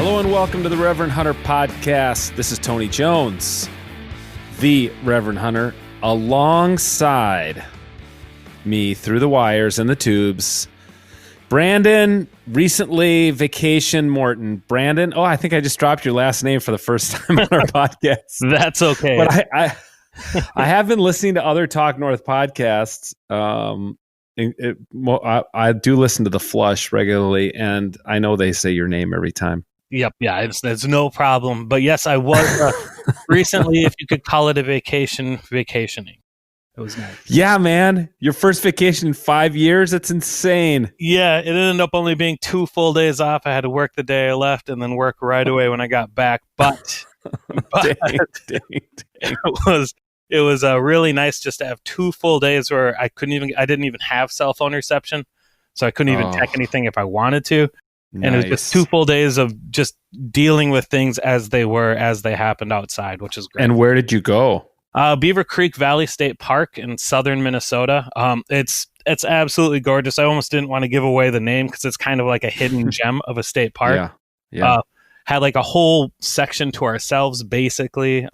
Hello and welcome to the Reverend Hunter podcast. This is Tony Jones, the Reverend Hunter, alongside me through the wires and the tubes. Brandon, recently vacation Morton. Brandon, I think I just dropped your last name for the first time on our podcast. That's okay. But I have been listening to other Talk North podcasts. I do listen to The Flush regularly, and I know they say your name every time. Yep. Yeah, it's no problem. But yes, I was recently, if you could call it a vacationing. It was nice. Yeah, man. Your first vacation in 5 years? It's insane. Yeah, it ended up only being 2 full days off. I had to work the day I left and then work right away when I got back. But dang. It was really nice just to have 2 full days where I didn't even have cell phone reception. So I couldn't even check anything if I wanted to. Nice. And it was just 2 full days of just dealing with things as they happened outside, which is great. And where did you go? Beaver Creek Valley State Park in southern Minnesota. It's absolutely gorgeous. I almost didn't want to give away the name because it's kind of like a hidden gem of a state park. Yeah. Had like a whole section to ourselves, basically.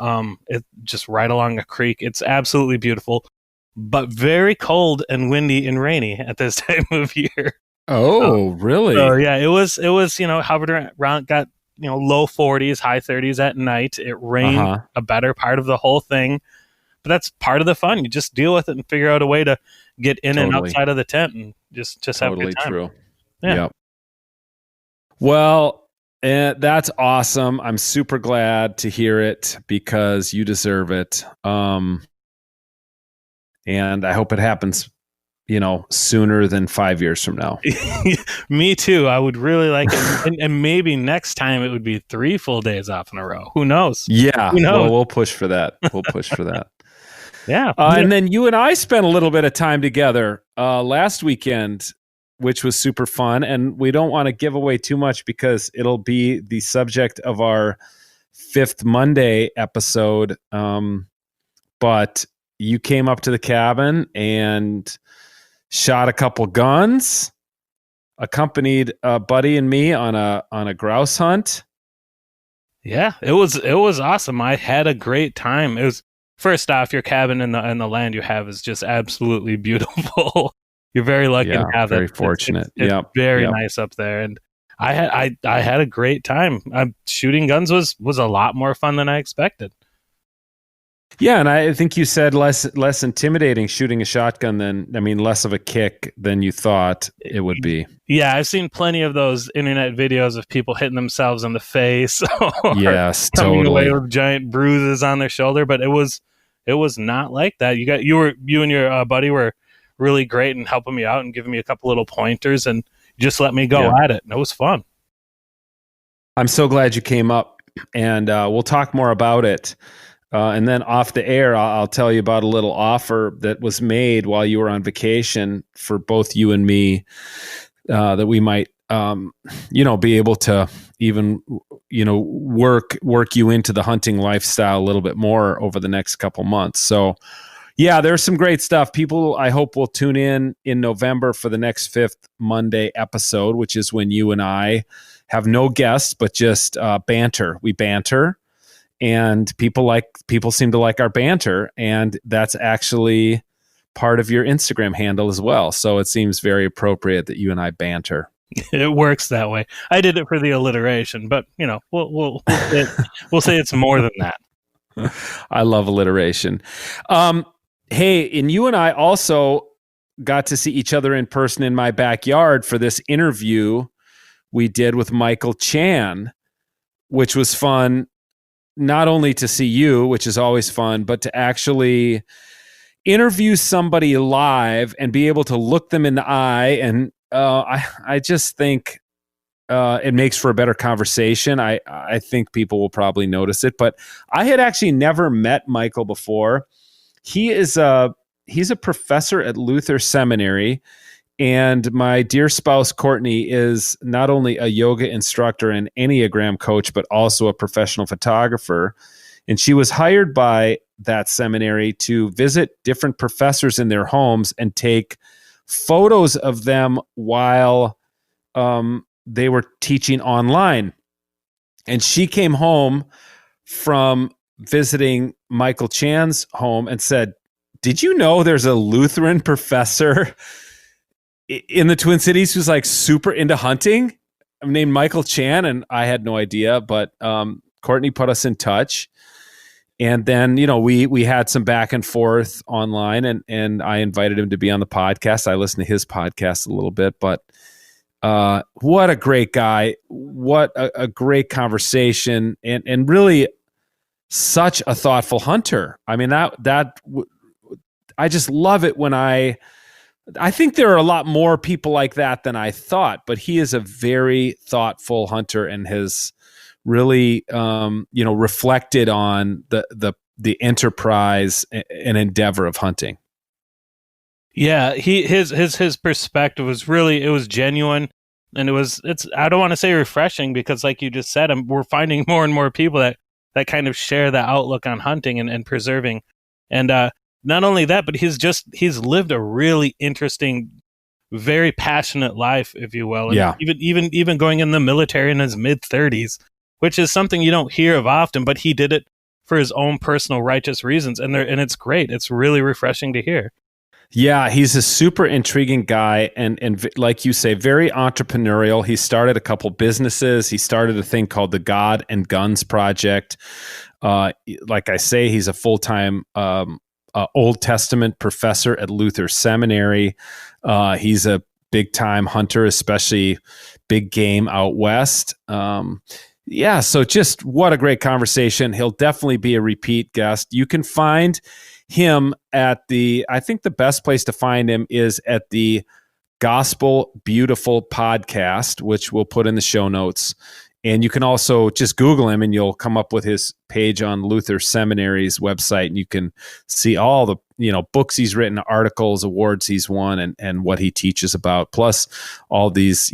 It just right along a creek. It's absolutely beautiful, but very cold and windy and rainy at this time of year. Oh, really? So yeah, it was hovered around, got low 40s, high 30s at night. It rained a better part of the whole thing, but that's part of the fun. You just deal with it and figure out a way to get in and outside of the tent and just have a good time. True. Yeah. Yep. Well, that's awesome. I'm super glad to hear it because you deserve it. And I hope it happens sooner than 5 years from now. Me too. I would really like it. And maybe next time it would be 3 full days off in a row. Who knows? Yeah. Who knows? Well, we'll push for that. Yeah. And then you and I spent a little bit of time together last weekend, which was super fun. And we don't want to give away too much because it'll be the subject of our 5th Monday episode. But you came up to the cabin and shot a couple guns, accompanied a buddy and me on a grouse hunt. Yeah, it was awesome. I had a great time. It was, first off, your cabin and the land you have is just absolutely beautiful. You're very lucky to have it. Very fortunate. It's very nice up there, and I had a great time. Shooting guns was a lot more fun than I expected. Yeah, and I think you said less intimidating shooting a shotgun less of a kick than you thought it would be. Yeah, I've seen plenty of those internet videos of people hitting themselves in the face or coming away with giant bruises on their shoulder, but it was not like that. You and your buddy were really great in helping me out and giving me a couple little pointers and just let me go at it. And it was fun. I'm so glad you came up, and we'll talk more about it. And then off the air, I'll tell you about a little offer that was made while you were on vacation for both you and me, that we might, be able to even, work you into the hunting lifestyle a little bit more over the next couple months. So yeah, there's some great stuff. People, I hope, will tune in November for the next 5th Monday episode, which is when you and I have no guests, but just banter. We banter. And people seem to like our banter, and that's actually part of your Instagram handle as well. So it seems very appropriate that you and I banter. It works that way. I did it for the alliteration, but we'll say it's more than that. I love alliteration. Hey, and you and I also got to see each other in person in my backyard for this interview we did with Michael Chan, which was fun. Not only to see you, which is always fun, but to actually interview somebody live and be able to look them in the eye. And I just think it makes for a better conversation. I think people will probably notice it, but I had actually never met Michael before. He's a professor at Luther Seminary. And my dear spouse, Courtney, is not only a yoga instructor and Enneagram coach, but also a professional photographer. And she was hired by that seminary to visit different professors in their homes and take photos of them while they were teaching online. And she came home from visiting Michael Chan's home and said, "Did you know there's a Lutheran professor in the Twin Cities who's like super into hunting named Michael Chan?" And I had no idea, but Courtney put us in touch. And then, we had some back and forth online, and I invited him to be on the podcast. I listened to his podcast a little bit, but what a great guy. What a great conversation, and really such a thoughtful hunter. I mean, I just love it when I think there are a lot more people like that than I thought, but he is a very thoughtful hunter and has really, reflected on the enterprise and endeavor of hunting. Yeah, his perspective was really, it was genuine, and I don't want to say refreshing, because like you just said, we're finding more and more people that kind of share that outlook on hunting and preserving. And not only that, but he's lived a really interesting, very passionate life, if you will. And yeah. Even going in the military in his mid-30s, which is something you don't hear of often, but he did it for his own personal righteous reasons. And it's great. It's really refreshing to hear. Yeah, he's a super intriguing guy, and like you say, very entrepreneurial. He started a couple businesses. He started a thing called the God and Guns Project. Like I say, he's a full-time Old Testament professor at Luther Seminary. He's a big-time hunter, especially big game out west. So just what a great conversation. He'll definitely be a repeat guest. You can find him I think the best place to find him is at the Gospel Beautiful podcast, which we'll put in the show notes. And you can also just Google him and you'll come up with his page on Luther Seminary's website, and you can see all the, books he's written, articles, awards he's won, and what he teaches about, plus all these,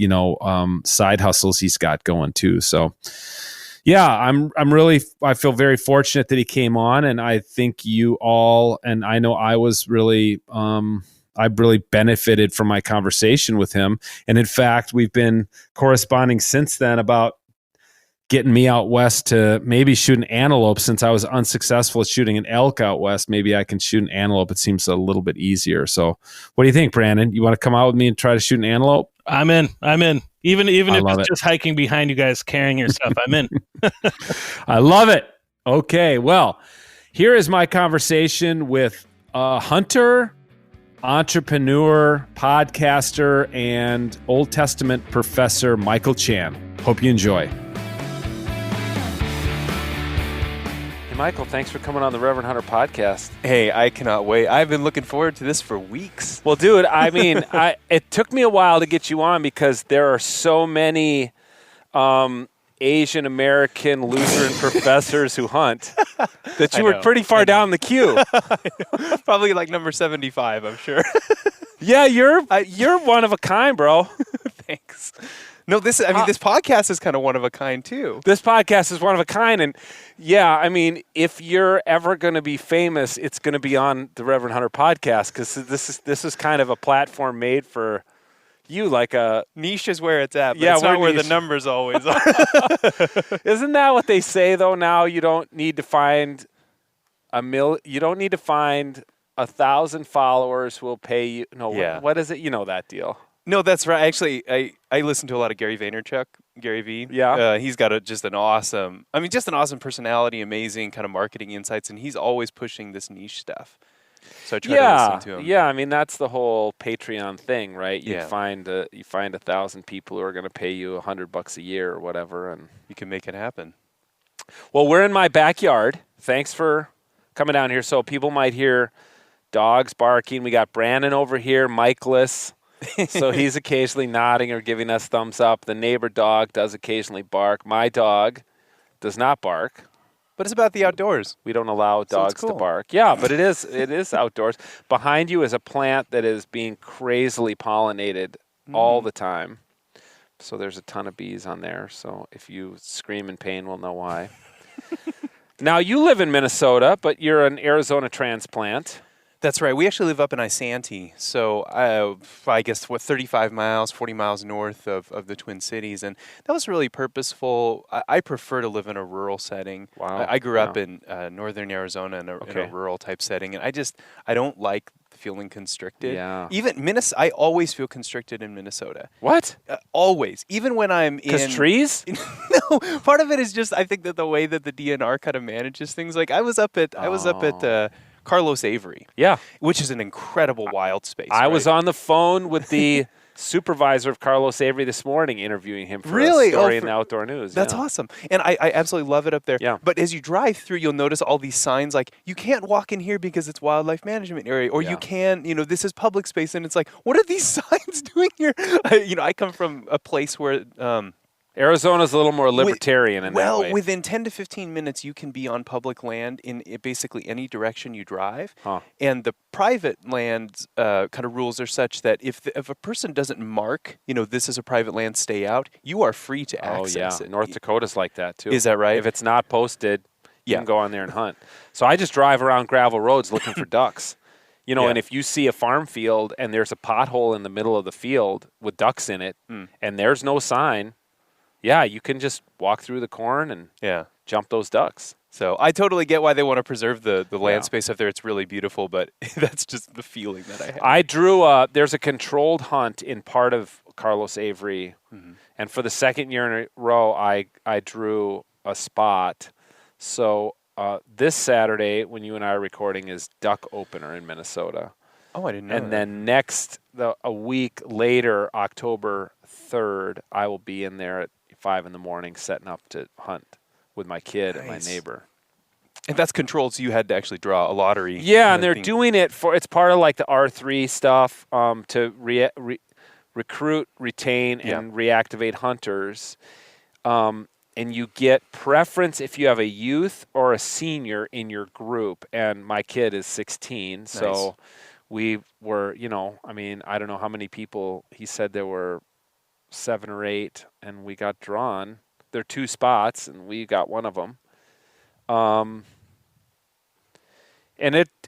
side hustles he's got going too. So yeah, I feel very fortunate that he came on, and I think you all, and I know I was really, I really benefited from my conversation with him. And in fact, we've been corresponding since then about getting me out west to maybe shoot an antelope. Since I was unsuccessful at shooting an elk out west, maybe I can shoot an antelope. It seems a little bit easier. So what do you think, Brandon? You want to come out with me and try to shoot an antelope? I'm in. Even if it's just hiking behind you guys carrying your stuff, I'm in. I love it. Okay, well, here is my conversation with a hunter, entrepreneur, podcaster, and Old Testament professor, Michael Chan. Hope you enjoy. Hey, Michael, thanks for coming on the Reverend Hunter podcast. Hey, I cannot wait. I've been looking forward to this for weeks. Well, dude, I mean, it took me a while to get you on because there are so many Asian American Lutheran professors who hunt that you were pretty far down the queue. Probably like number 75, I'm sure. Yeah, you're one of a kind, bro. Thanks. No, this podcast is kind of one of a kind too. This podcast is one of a kind, and yeah, I mean, if you're ever going to be famous, it's going to be on the Reverend Hunter podcast, because this is kind of a platform made for you, like a niche is where it's at. But yeah, it's not where the numbers always are. Isn't that what they say though? Now you don't need to find You don't need to find 1,000 followers who will pay you. No, yeah. What is it? You know that deal. No, that's right. Actually, I listen to a lot of Gary Vaynerchuk, Gary V. Yeah. He's got just an awesome personality, amazing kind of marketing insights, and he's always pushing this niche stuff. So I try to listen to him. Yeah, I mean, that's the whole Patreon thing, right? You find 1,000 people who are going to pay you $100 a year or whatever, and you can make it happen. Well, we're in my backyard. Thanks for coming down here. So people might hear dogs barking. We got Brandon over here, Mikeless. So he's occasionally nodding or giving us thumbs up. The neighbor dog does occasionally bark. My dog does not bark. But it's about the outdoors. We don't allow dogs to bark. Yeah, but it is outdoors. Behind you is a plant that is being crazily pollinated all the time. So there's a ton of bees on there. So if you scream in pain, we'll know why. Now, you live in Minnesota, but you're an Arizona transplant. That's right. We actually live up in Isanti, so I guess 35 miles, 40 miles north of the Twin Cities, and that was really purposeful. I prefer to live in a rural setting. Wow. I grew up in northern Arizona in a rural type setting, and I don't like feeling constricted. Yeah. Even Minnesota, I always feel constricted in Minnesota. What? Always. Even when I'm in... Because trees? No, part of it is just I think that the way that the DNR kind of manages things. Like I was up at Carlos Avery. Yeah. Which is an incredible wild space. I was on the phone with the supervisor of Carlos Avery this morning interviewing him for a story in the Outdoor News. That's awesome. And I absolutely love it up there. Yeah. But as you drive through, you'll notice all these signs like, you can't walk in here because it's wildlife management area, or you can, this is public space. And it's like, what are these signs doing here? I come from a place where... Arizona's a little more libertarian in that way. Well, within 10 to 15 minutes, you can be on public land in basically any direction you drive. Huh. And the private land kind of rules are such that if a person doesn't mark, this is a private land, stay out, you are free to access it. North Dakota's like that, too. Is that right? If it's not posted, you can go on there and hunt. So I just drive around gravel roads looking for ducks. And if you see a farm field and there's a pothole in the middle of the field with ducks in it, and there's no sign... Yeah, you can just walk through the corn and jump those ducks. So I totally get why they want to preserve the land space up there. It's really beautiful, but that's just the feeling that I have. I drew there's a controlled hunt in part of Carlos Avery, and for the second year in a row, I drew a spot. So this Saturday, when you and I are recording, is duck opener in Minnesota. Oh, I didn't know. And then a week later, October 3rd, I will be in there at 5 a.m. setting up to hunt with my kid and my neighbor. And that's controlled, so you had to actually draw a lottery. Yeah, and they're doing it it's part of like the R3 stuff to recruit, retain, and reactivate hunters. And you get preference if you have a youth or a senior in your group. And my kid is 16, so we were, I don't know how many people. He said there were 7 or 8, and we got drawn. There are 2 spots, and we got one of them. And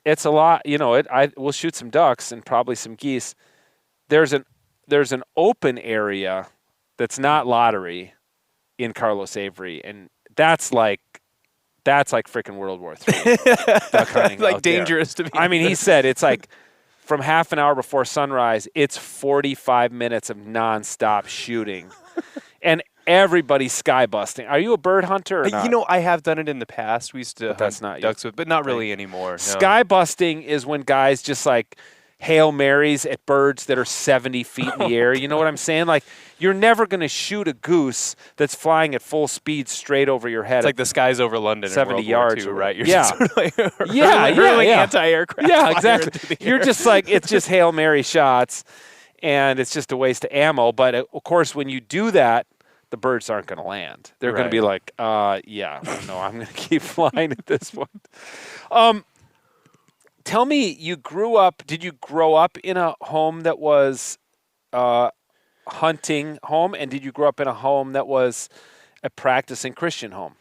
it's a lot. We'll shoot some ducks and probably some geese. There's an open area that's not lottery in Carlos Avery, and that's like freaking World War III. Duck hunting, like dangerous there. To be. I mean, he said it's like. From half an hour before sunrise, it's 45 minutes of nonstop shooting. And everybody's sky busting. Are you a bird hunter or not? I have done it in the past. We used to hunt ducks but not really anymore. No. Sky busting is when guys just like Hail Marys at birds that are 70 feet in the air. You know what I'm saying? Like, you're never going to shoot a goose that's flying at full speed straight over your head. It's like the skies over London 70 in World yards. War II, right? You're just sort of like hurling anti-aircraft. Yeah, exactly. You're just like, it's just Hail Mary shots, and it's just a waste of ammo. But, of course, when you do that, the birds aren't going to land. They're going to be like, no, I'm going to keep flying at this point. Tell me, did you grow up in a home that was hunting home, and did you grow up in a home that was a practicing Christian home?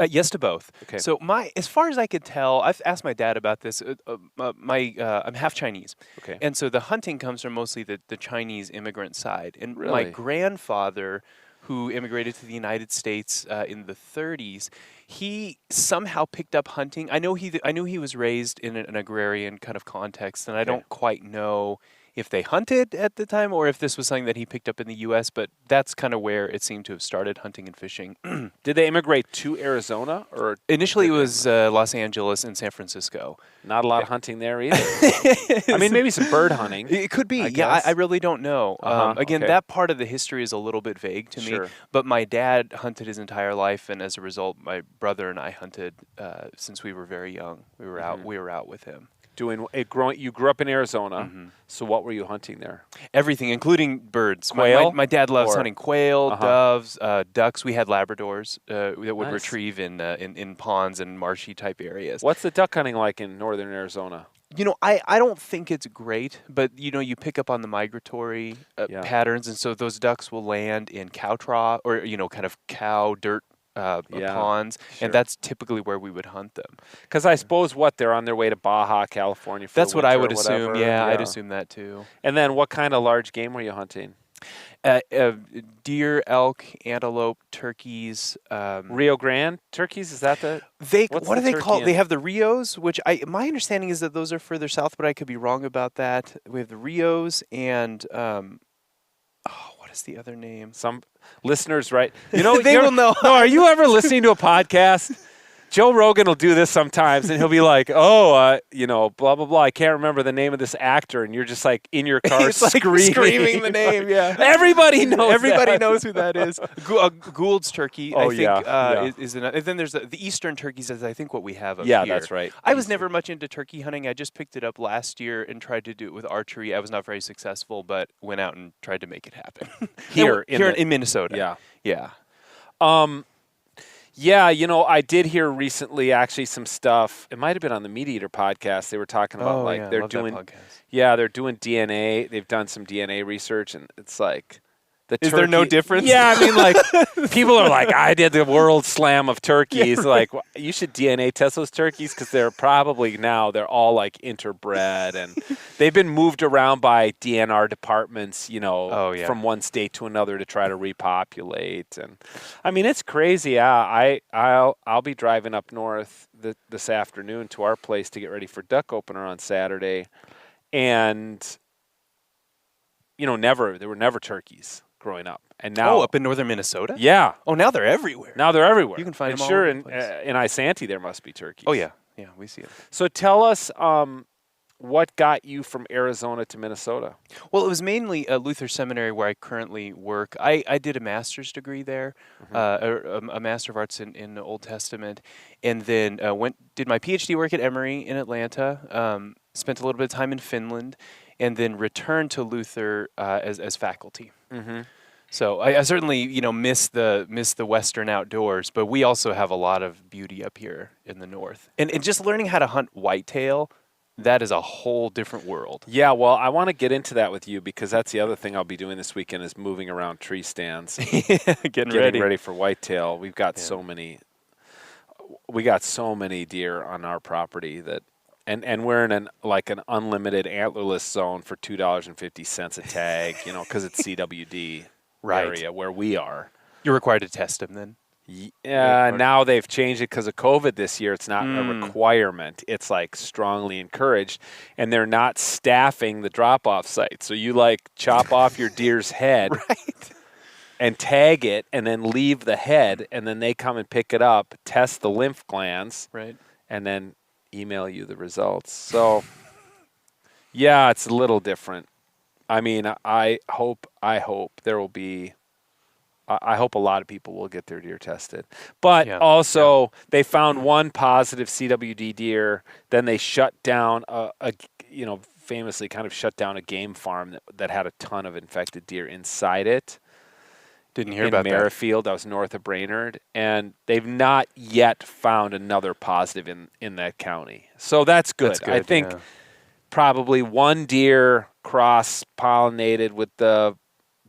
Yes to both. Okay. So as far as I could tell, I've asked my dad about this. I'm half Chinese. Okay. And so the hunting comes from mostly the Chinese immigrant side. And Really? my grandfather, who immigrated to the United States in the 30s, he somehow picked up hunting. I knew he was raised in an agrarian kind of context, and I don't quite know if they hunted at the time or if this was something that he picked up in the U.S., but that's kind of where it seemed to have started, hunting and fishing. Did they immigrate to Arizona? Or initially it was Los Angeles and San Francisco. Not a lot of hunting there either. I mean, maybe some bird hunting. It could be. I really don't know. Again, that part of the history is a little bit vague to me. But my dad hunted his entire life, and as a result, my brother and I hunted since we were very young. We were out with him. You grew up in Arizona, so what were you hunting there? Everything, including birds. Quail? My dad loves hunting quail, doves, ducks. We had Labradors that would retrieve in ponds and marshy type areas. What's the duck hunting like in northern Arizona? I don't think it's great, but you pick up on the migratory patterns, and so those ducks will land in cow trough or kind of cow dirt ponds, sure. and that's typically where we would hunt them. Because I suppose they're on their way to Baja, California. That's the what I would winter or assume. whatever. Yeah, I'd assume that too. And then, what kind of large game were you hunting? Deer, elk, antelope, turkeys. Rio Grande turkeys? Is that the? What do they call? They have the Rios, which my understanding is that those are further south, but I could be wrong about that. We have the Rios and what is the other name? Some listeners, right? You know, they will know. No, are you ever listening to a podcast? Joe Rogan will do this sometimes, and he'll be like, blah, blah, blah. I can't remember the name of this actor, and you're just like in your car screaming the name, yeah. Everybody knows Everybody knows who that is. Gould's turkey, I think, is another. And then there's the eastern turkeys, is I think what we have up here. Yeah, that's right. I was never much into turkey hunting. I just picked it up last year and tried to do it with archery. I was not very successful, but went out and tried to make it happen. Here in Minnesota. Yeah. Yeah, I did hear recently actually some stuff. It might have been on the Meat Eater podcast. They were talking about they're doing they're doing DNA. They've done some DNA research, and it's like is there no difference? Yeah, I mean, like people are like, I did the world slam of turkeys. Yeah, right. Like, you should DNA test those turkeys because they're all like interbred, and they've been moved around by DNR departments, from one state to another to try to repopulate. And I mean, it's crazy. Yeah, I'll be driving up north this afternoon to our place to get ready for duck opener on Saturday, and there were never turkeys growing up, and now up in northern Minnesota. Yeah. Oh, now they're everywhere. You can find them all sure over the place. in Isanti there must be turkeys. Oh yeah, we see it. So tell us, what got you from Arizona to Minnesota? Well, it was mainly Luther Seminary where I currently work. I did a master's degree there, a Master of Arts in the Old Testament, and then did my PhD work at Emory in Atlanta. Spent a little bit of time in Finland, and then returned to Luther as faculty. Mm-hmm. So I certainly miss the Western outdoors, but we also have a lot of beauty up here in the north. And just learning how to hunt whitetail, that is a whole different world. Yeah, well, I want to get into that with you because that's the other thing I'll be doing this weekend is moving around tree stands, getting ready for whitetail. We've got so many deer on our property that. And we're in an unlimited antlerless zone for $2.50 a tag, because it's CWD area where we are. You're required to test them then? Yeah, now they've changed it because of COVID this year. It's not a requirement. It's strongly encouraged, and they're not staffing the drop-off site. So you chop off your deer's head and tag it, and then leave the head, and then they come and pick it up, test the lymph glands, and then email you the results. So yeah, it's a little different. I mean, I hope there will be I hope a lot of people will get their deer tested. But they found one positive CWD deer, then they shut down famously kind of shut down a game farm that had a ton of infected deer inside it. Didn't hear about that. In Merrifield, I was north of Brainerd, and they've not yet found another positive in that county. So that's good. I think probably one deer cross-pollinated with the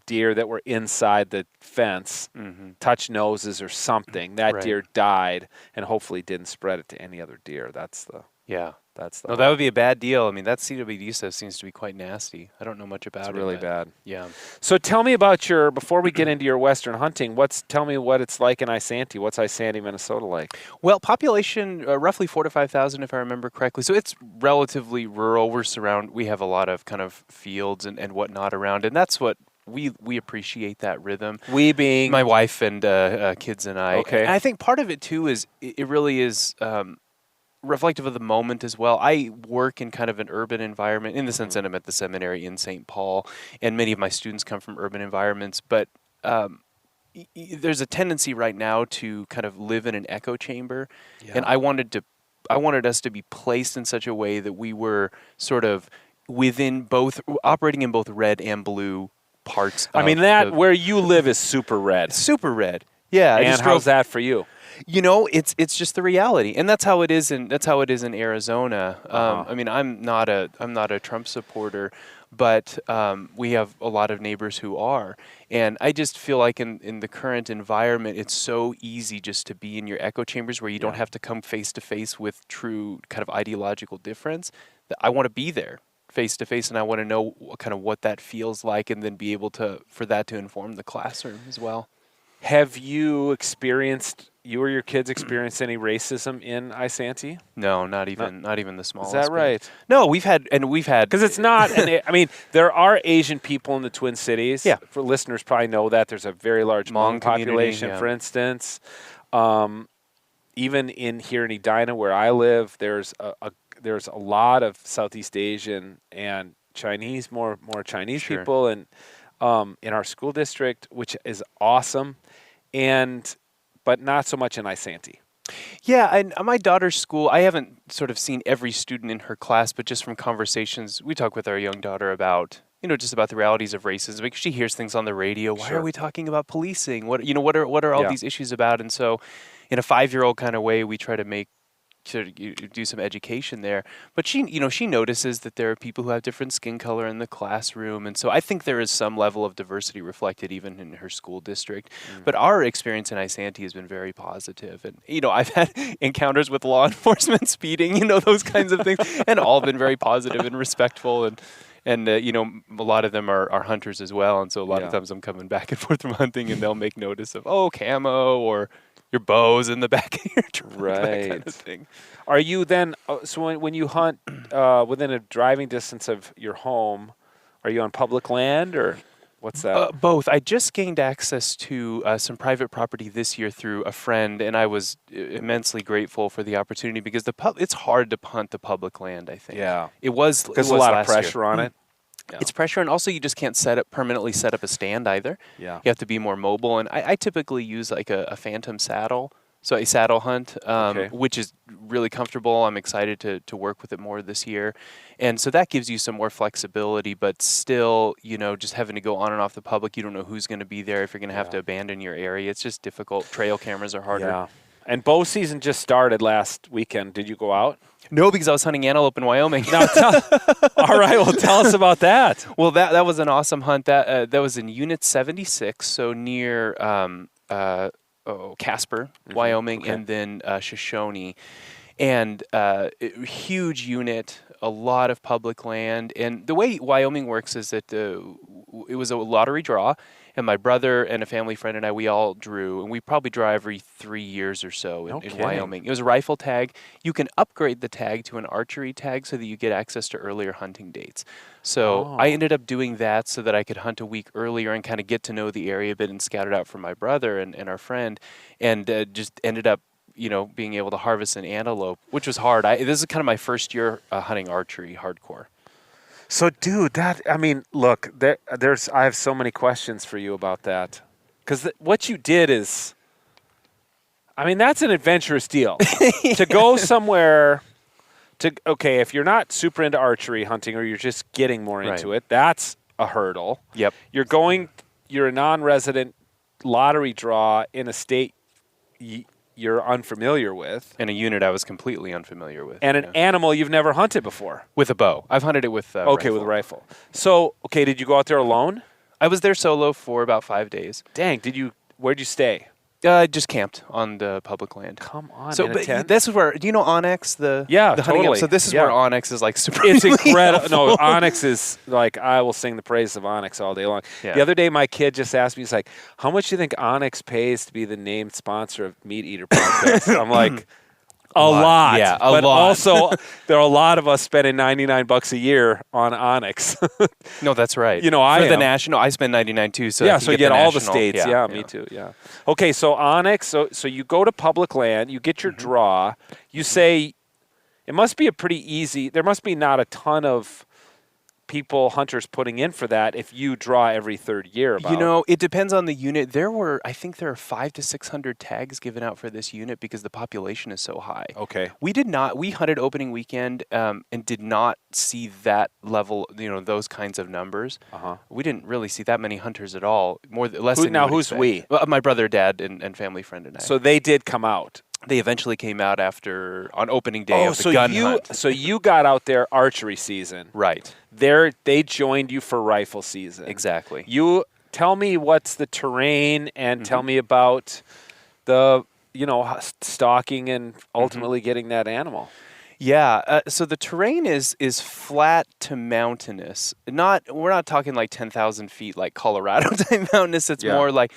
deer that were inside the fence, touched noses or something. That deer died, and hopefully didn't spread it to any other deer. No, that would be a bad deal. I mean, that CWD stuff seems to be quite nasty. I don't know much about it. It's really bad. Yeah. So tell me about before we get into your Western hunting, tell me what it's like in Isanti. What's Isanti, Minnesota like? Well, population, roughly 4,000 to 5,000 if I remember correctly. So it's relatively rural. We have a lot of kind of fields and whatnot around, and that's what we appreciate that rhythm. We being? My wife and kids and I. Okay. And I think part of it too is it really is reflective of the moment as well. I work in kind of an urban environment in the sense that I'm at the seminary in St. Paul, and many of my students come from urban environments, but there's a tendency right now to kind of live in an echo chamber, and I wanted us to be placed in such a way that we were sort of operating in both red and blue parts. I mean, where you live is super red. Super red. Yeah. And how's that for you? It's just the reality, and that's how it is in Arizona. I mean, I'm not a Trump supporter, but we have a lot of neighbors who are, and I just feel like in the current environment, it's so easy just to be in your echo chambers where you don't have to come face to face with true kind of ideological difference. That I want to be there face to face, and I want to know what that feels like, and then be able for that to inform the classroom as well. Have you or your kids experienced any racism in Isanti? No, not even the smallest. Is that right? No, we've had because it's not. I mean, there are Asian people in the Twin Cities. Yeah, for listeners probably know that there's a very large Hmong population. For instance, even here in Edina, where I live, there's a lot of Southeast Asian and Chinese, more Chinese people, and in our school district, which is awesome, but not so much in Isanti. Yeah, and my daughter's school, I haven't sort of seen every student in her class, but just from conversations we talk with our young daughter about, just about the realities of racism, because she hears things on the radio. Why are we talking about policing? What are all these issues about? And so, in a 5-year-old kind of way, we try to do some education there. But she notices that there are people who have different skin color in the classroom, and so I think there is some level of diversity reflected even in her school district. But our experience in Isanti has been very positive, and I've had encounters with law enforcement speeding, those kinds of things, and all been very positive and respectful, and a lot of them are hunters as well, and so a lot of times I'm coming back and forth from hunting, and they'll make notice of camo or your bow's in the back of your truck, that kind of thing. Are you then, so when you hunt within a driving distance of your home, are you on public land or what's that? Both. I just gained access to some private property this year through a friend, and I was immensely grateful for the opportunity because it's hard to hunt the public land, I think. Yeah. It was. There's a lot of pressure on it. Yeah. It's pressure, and also you just can't permanently set up a stand either. Yeah. You have to be more mobile, and I typically use like a phantom saddle, so a saddle hunt, which is really comfortable. I'm excited to work with it more this year, and so that gives you some more flexibility, but still, just having to go on and off the public, you don't know who's going to be there, if you're going to have to abandon your area. It's just difficult. Trail cameras are harder. Yeah. And bow season just started last weekend. Did you go out? No, because I was hunting antelope in Wyoming. All right, well, tell us about that. Well, that was an awesome hunt. That was in Unit 76, so near Casper, Wyoming, and then Shoshone. And huge unit, a lot of public land. And the way Wyoming works is that it was a lottery draw, and my brother and a family friend and I, we all drew, and we probably draw every 3 years or so in Wyoming. It was a rifle tag. You can upgrade the tag to an archery tag so that you get access to earlier hunting dates. So I ended up doing that so that I could hunt a week earlier and kind of get to know the area a bit and scout it out for my brother and our friend, and just ended up being able to harvest an antelope, which was hard. This is kind of my first year hunting archery hardcore. So, dude, look, I have so many questions for you about that. Because what you did is, that's an adventurous deal. To go somewhere, if you're not super into archery hunting or you're just getting more into it, that's a hurdle. Yep. You're a non-resident lottery draw in a state you're unfamiliar with. And a unit I was completely unfamiliar with. And an animal you've never hunted before. With a bow. I've hunted it with rifle. With a rifle. So, did you go out there alone? I was there solo for about 5 days. Dang, where'd you stay? Just camped on the public land. Come on, so in a tent? This is where, do you know Onyx? The totally. Hunting app? So this is where Onyx is like super. It's incredible. No, Onyx is like, I will sing the praises of Onyx all day long. Yeah. The other day, my kid just asked me, he's like, how much do you think Onyx pays to be the named sponsor of Meat Eater Podcast? I'm like, a lot. Yeah, but lot. Also, there are a lot of us spending $99 a year on Onyx. No, that's right. For the national, I spend $99 too. So so you get all the states. Yeah, me too. Yeah. Okay, so Onyx. So you go to public land. You get your draw. You say it must be a pretty easy. There must be not a ton of hunters putting in for that if you draw every third year? About? It depends on the unit. I think there are 500 to 600 tags given out for this unit because the population is so high. Okay. We hunted opening weekend and did not see that level, those kinds of numbers. We didn't really see that many hunters at all. Less than who's we? My brother, dad, and family friend and I. So they did come out. They eventually came out on opening day of the gun hunt. So you got out there archery season. Right. They joined you for rifle season. Exactly. You tell me what's the terrain and tell me about the, stalking and ultimately getting that animal. Yeah, so the terrain is flat to mountainous. We're not talking like 10,000 feet like Colorado type mountainous. It's more like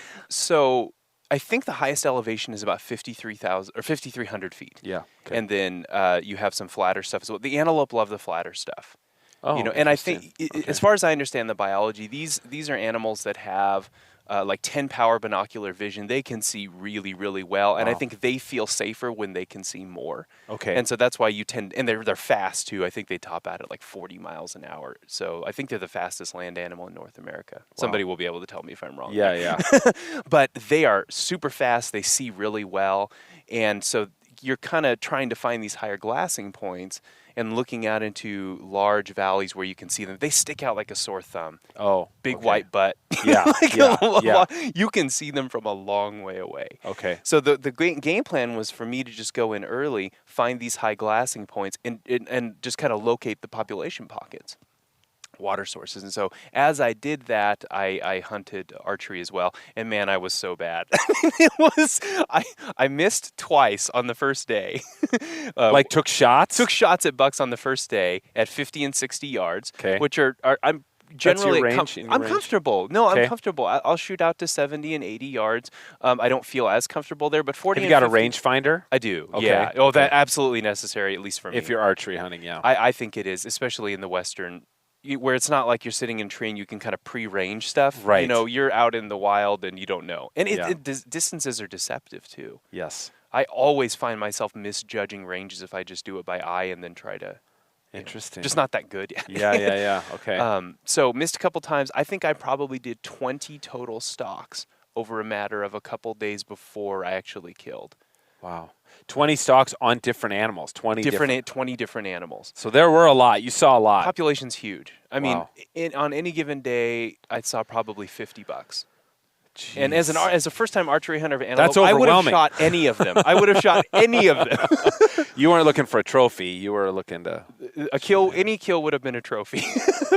I think the highest elevation is about 53,000 or 5,300 feet. Yeah. Okay. And then you have some flatter stuff as well. The antelope love the flatter stuff. Oh, and I think, as far as I understand the biology, these are animals that have like 10 power binocular vision. They can see really, really well, and I think they feel safer when they can see more. Okay. And so that's why and they're fast too. I think they top out at like 40 miles an hour. So I think they're the fastest land animal in North America. Wow. Somebody will be able to tell me if I'm wrong. Yeah. But they are super fast. They see really well, and so you're kind of trying to find these higher glassing points and looking out into large valleys where you can see them. They stick out like a sore thumb. Oh, big white butt. Yeah, You can see them from a long way away. Okay. So the game plan was for me to just go in early, find these high glassing points, and just kind of locate the population pockets, water sources. And so as I did that, I hunted archery as well. And man, I was so bad. I missed twice on the first day. Took shots? Took shots at bucks on the first day at 50 and 60 yards, which are I'm generally I'm comfortable. No, I'm comfortable. I'll shoot out to 70 and 80 yards. I don't feel as comfortable there, but 40 Have you got 50, a rangefinder? I do. Okay. Yeah. Oh, that's absolutely necessary, at least for me. If you're archery hunting, yeah. I think it is, especially in the Western, where it's not like you're sitting in a tree and you can kind of pre-range stuff. Right. You're out in the wild and you don't know. And distances are deceptive too. Yes. I always find myself misjudging ranges if I just do it by eye and then try to. Interesting. Just not that good. Yeah. Okay. So missed a couple times. I think I probably did 20 total stalks over a matter of a couple days before I actually killed. Wow. 20 stalks on different animals. 20 different animals. So there were a lot. You saw a lot. Population's huge. I mean, on any given day, I saw probably 50 bucks. Jeez. And as a first-time archery hunter of antelope, I would have shot any of them. You weren't looking for a trophy. You were looking to a kill. Any kill would have been a trophy.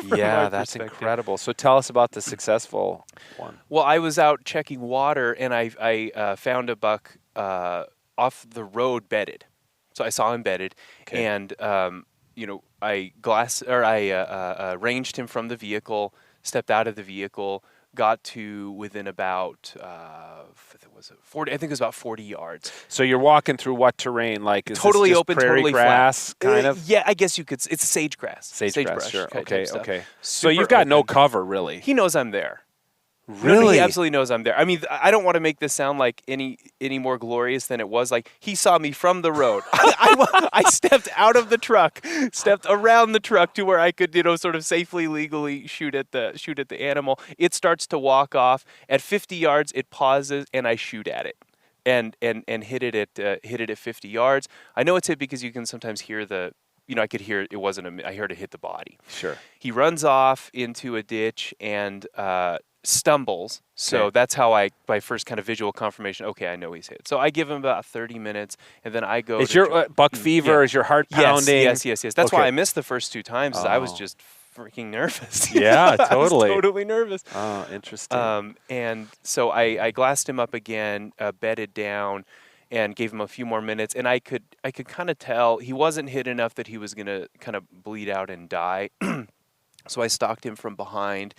Yeah, that's incredible. So tell us about the successful one. Well, I was out checking water, and I found a buck off the road bedded. So I saw him bedded, and I ranged him from the vehicle, stepped out of the vehicle, got to within about 40. I think it was about 40 yards. So you're walking through what terrain? Like is totally this just open, prairie totally grass, flat. kind of. Yeah, I guess you could. It's sagegrass. Sagebrush, sure. Okay. So Super you've got no open. cover, really. He knows I'm there. Really? He absolutely knows I'm there. I mean, I don't want to make this sound like any more glorious than it was. Like, he saw me from the road. I stepped out of the truck, stepped around the truck to where I could, sort of safely, legally shoot at the animal. It starts to walk off. At 50 yards, it pauses, and I shoot at it, and hit it at 50 yards. I know it's hit because you can sometimes hear I could hear it wasn't I heard it hit the body. Sure. He runs off into a ditch and stumbles. So that's how my first kind of visual confirmation, okay, I know he's hit. So I give him about 30 minutes, and then I go. Is your buck fever? Yeah. Is your heart pounding? Yes. That's why I missed the first two times. I was just freaking nervous. Yeah, totally. I was totally nervous. Oh, interesting. And so I glassed him up again, bedded down, and gave him a few more minutes. And I could kind of tell he wasn't hit enough that he was going to kind of bleed out and die. So I stalked him from behind.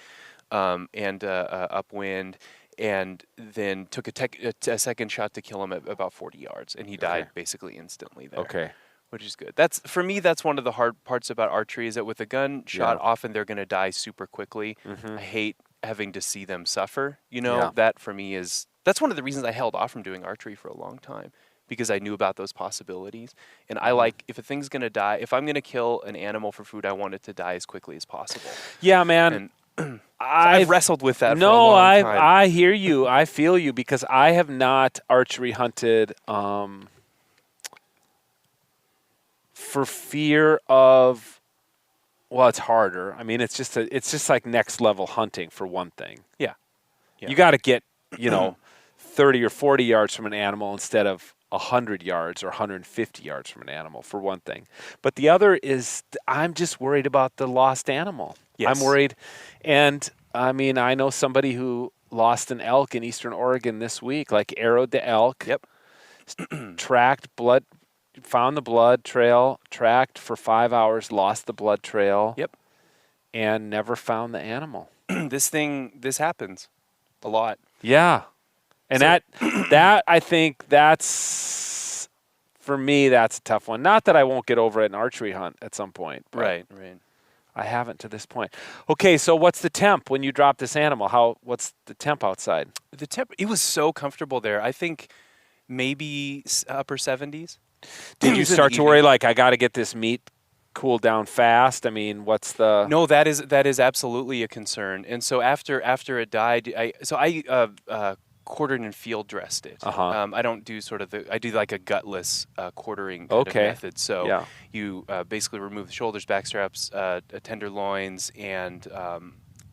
And upwind, and then took a second shot to kill him at about 40 yards, and he died basically instantly there. Okay. Which is good. For me, that's one of the hard parts about archery is that with a gun shot, often they're going to die super quickly. Mm-hmm. I hate having to see them suffer. That for me that's one of the reasons I held off from doing archery for a long time. because I knew about those possibilities. And I like, if a thing's going to die, if I'm going to kill an animal for food, I want it to die as quickly as possible. Yeah, man. And I've wrestled with that for a No, long time. I hear you. I feel you, because I have not archery hunted for fear of, well, it's harder. I mean, it's just like next level hunting, for one thing. Yeah. You got to get, 30 or 40 yards from an animal instead of 100 yards or 150 yards from an animal, for one thing. But the other is, I'm just worried about the lost animal. Yes. I'm worried. And I mean, I know somebody who lost an elk in eastern Oregon this week, like arrowed the elk. Yep. Tracked blood, found the blood trail, tracked for 5 hours, lost the blood trail. Yep. And never found the animal. This happens a lot. Yeah. And So- that I think that's, for me, that's a tough one. Not that I won't get over it in archery hunt at some point. but Right. I haven't to this point. Okay, so what's the temp when you drop this animal? What's the temp outside? The temp, it was so comfortable there. I think maybe upper 70s. Did you It was in start the to worry, evening. like, I got to get this meat cooled down fast? I mean, what's the... No, that is absolutely a concern. And so after it died, I quartered and field dressed it. Uh-huh. I don't do I do like a gutless quartering kind of method. So Yeah. you basically remove the shoulders, back straps, tenderloins, and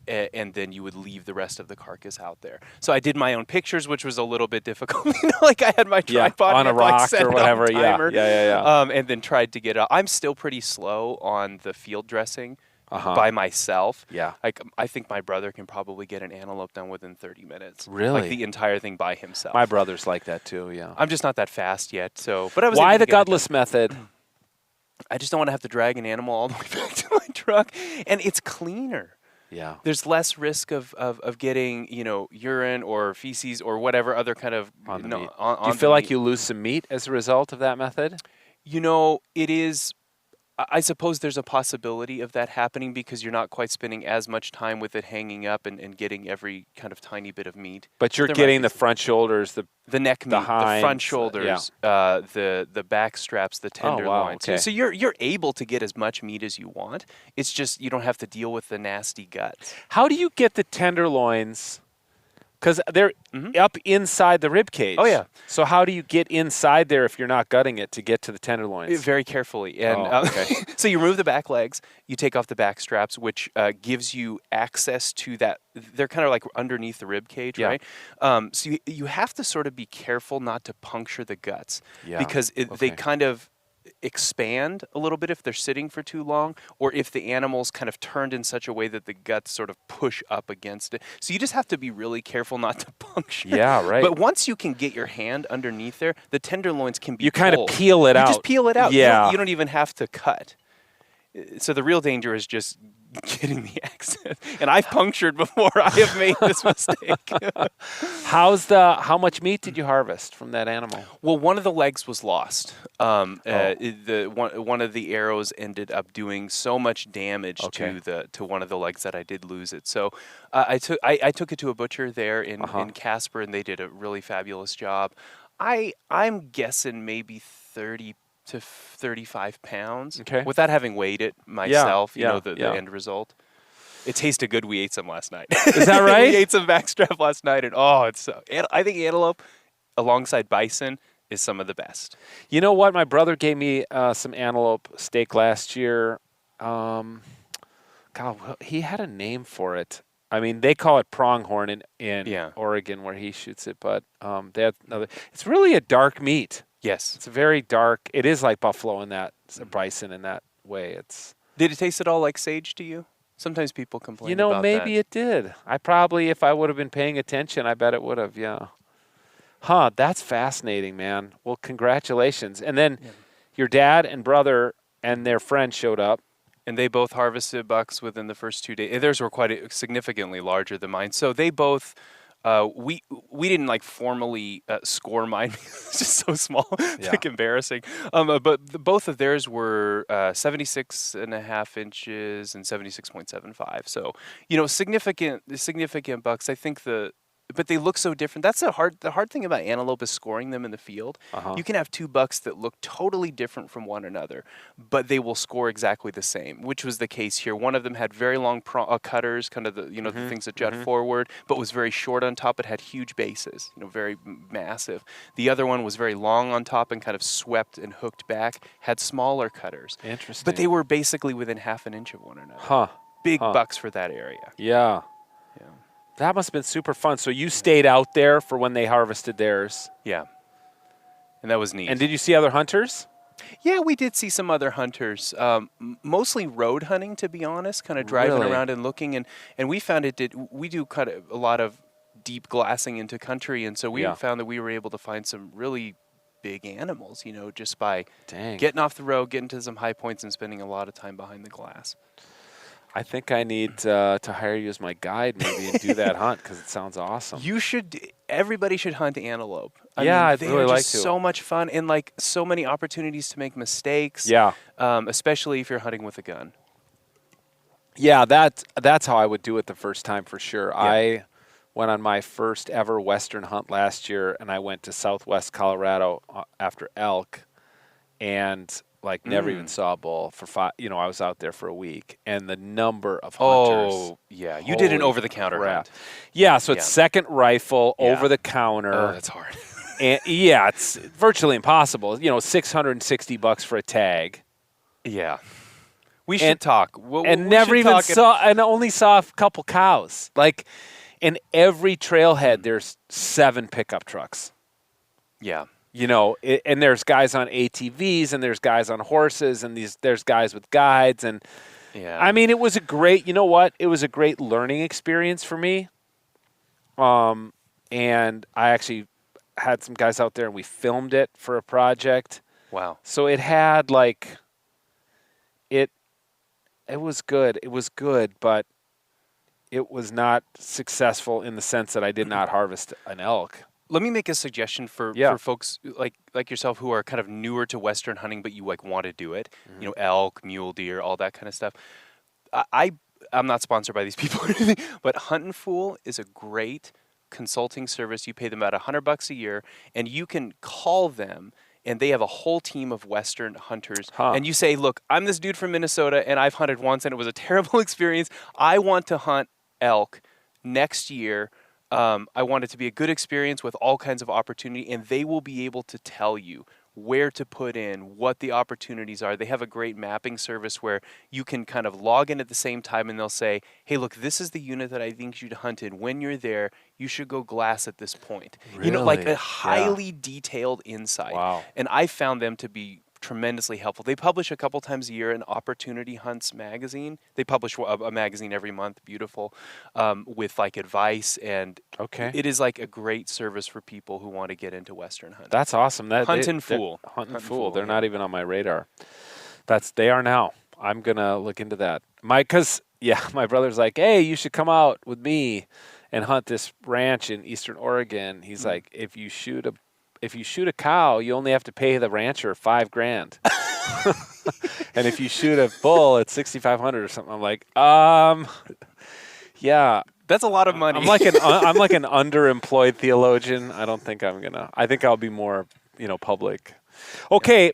then you would leave the rest of the carcass out there. So I did my own pictures, which was a little bit difficult. Like I had my tripod on a and I'd, like, rock set or it on whatever. timer, Yeah. and then tried to get up. I'm still pretty slow on the field dressing. Uh-huh. By myself. Yeah. Like, I think my brother can probably get an antelope done within 30 minutes. Really? Like the entire thing by himself. My brother's like that too, yeah. I'm just not that fast yet. But I was Why able the to get it gutless method? done. I just don't want to have to drag an animal all the way back to my truck, and it's cleaner. Yeah. There's less risk of getting, urine or feces or whatever other kind of On the meat. on Do you the feel like meat. you lose some meat as a result of that method? It is. I suppose there's a possibility of that happening because you're not quite spending as much time with it hanging up and getting every kind of tiny bit of meat. But you're There might getting be the some- front shoulders, The neck meat, the hinds, front shoulders, the back straps, the tenderloins. okay. So you're able to get as much meat as you want. It's just you don't have to deal with the nasty guts. How do you get the tenderloins? Because they're up inside the rib cage. Oh, yeah. So how do you get inside there if you're not gutting it to get to the tenderloins? Very carefully. And okay. so you remove the back legs, you take off the back straps, which gives you access to that. They're kind of like underneath the rib cage, Yeah. right? So you have to sort of be careful not to puncture the guts Yeah. because they Okay. kind of expand a little bit if they're sitting for too long, or if the animal's kind of turned in such a way that the guts sort of push up against it. So you just have to be really careful not to puncture. Yeah, right. But once you can get your hand underneath there, the tenderloins can be You kind of pulled. peel it out. You just peel it out. Yeah. You don't even have to cut. So the real danger is just getting the access. And I've punctured before. I have made this mistake. How much meat did you harvest from that animal? Well, one of the legs was lost. One of the arrows ended up doing so much damage Okay. to one of the legs that I did lose it. So I took it to a butcher there in Casper, and they did a really fabulous job. I'm guessing maybe 30 to 35 pounds. Okay. Without having weighed it myself, yeah, the yeah. end result. It tasted good. We ate some last night. Is that right? We ate some backstrap last night, and I think antelope alongside bison is some of the best. You know what? My brother gave me some antelope steak last year. He had a name for it. I mean, they call it pronghorn in Oregon where he shoots it, but they have another. It's really a dark meat. Yes. It's a very dark. It is like buffalo in that, it's a bison in that way. Did it taste at all like sage to you? Sometimes people complain about maybe that. it did. I probably, if I would have been paying attention, I bet it would have, yeah. That's fascinating, man. Well, congratulations. And then your dad and brother and their friend showed up. And they both harvested bucks within the first 2 days. Theirs were quite significantly larger than mine. So they both, we didn't like formally score mine because it's just so small, it's like embarrassing. But both of theirs were 76.5 inches and 76.75. So, significant bucks. I think but they look so different. That's the hard thing about antelope is scoring them in the field. You can have two bucks that look totally different from one another, but they will score exactly the same, which was the case here. One of them had very long cutters, kind of the the things that jut forward, but was very short on top. It had huge bases, very massive. The other one was very long on top and kind of swept and hooked back, had smaller cutters. Interesting. But they were basically within half an inch of one another. Big bucks for that area. Yeah. That must have been super fun. So you stayed out there for when they harvested theirs. Yeah. And that was neat. And did you see other hunters? Yeah, we did see some other hunters. Mostly road hunting, to be honest, kind of driving around and looking. And we found we do kind of a lot of deep glassing into country. And so we found that we were able to find some really big animals, just by getting off the road, getting to some high points and spending a lot of time behind the glass. I think I need to hire you as my guide maybe and do that hunt because it sounds awesome. Everybody should hunt antelope. I'd really like to. So much fun and so many opportunities to make mistakes. Yeah. Especially if you're hunting with a gun. Yeah, that's how I would do it the first time for sure. Yeah. I went on my first ever Western hunt last year, and I went to Southwest Colorado after elk, and never even saw a bull for 5. I was out there for a week, and the number of hunters. Oh, yeah. You did an over-the-counter hunt. Yeah, so it's second rifle, over the counter. Oh, that's hard. And it's virtually impossible. $660 for a tag. Yeah. We should talk. And only saw a couple cows. In every trailhead, there's 7 pickup trucks. Yeah. And there's guys on ATVs, and there's guys on horses, and there's guys with guides, and it was a great. You know what? It was a great learning experience for me. And I actually had some guys out there, and we filmed it for a project. Wow! So it had it was good. It was good, but it was not successful in the sense that I did not harvest an elk. Let me make a suggestion for folks like yourself who are kind of newer to Western hunting, but you want to do it. Elk, mule deer, all that kind of stuff. I'm not sponsored by these people or anything, but Huntin' Fool is a great consulting service. You pay them about $100 a year, and you can call them, and they have a whole team of Western hunters. And you say, "Look, I'm this dude from Minnesota, and I've hunted once, and it was a terrible experience. I want to hunt elk next year. I want it to be a good experience with all kinds of opportunity," and they will be able to tell you where to put in, what the opportunities are. They have a great mapping service where you can kind of log in at the same time, and they'll say, "Hey, look, this is the unit that I think you should hunt in. When you're there, you should go glass at this point." Really? A highly detailed insight. Wow. And I found them to be tremendously helpful. They publish a couple times a year an Opportunity Hunts magazine. They publish a magazine every month, beautiful, with advice, and it is a great service for people who want to get into Western hunting. That's awesome. Huntin' Fool. Huntin' Fool. They're not even on my radar. They are now. I'm gonna look into that. My brother's like, "Hey, you should come out with me and hunt this ranch in Eastern Oregon." He's like, if you shoot a cow, you only have to pay the rancher $5,000. And if you shoot a bull, it's $6,500 or something. I'm like, yeah. That's a lot of money. I'm like an underemployed theologian. I don't think I'm gonna. I think I'll be more, public. Okay.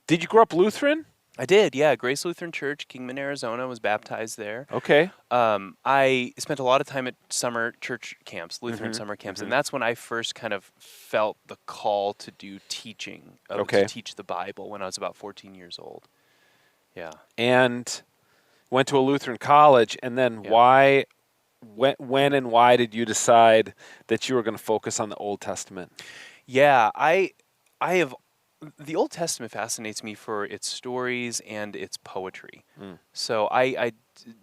Did you grow up Lutheran? I did, yeah. Grace Lutheran Church, Kingman, Arizona. Was baptized there. Okay. I spent a lot of time at summer church camps, Lutheran summer camps, and that's when I first kind of felt the call to do teaching, to teach the Bible when I was about 14 years old. Yeah. And went to a Lutheran college, and then why, when and why did you decide that you were going to focus on the Old Testament? Yeah, the Old Testament fascinates me for its stories and its poetry. So I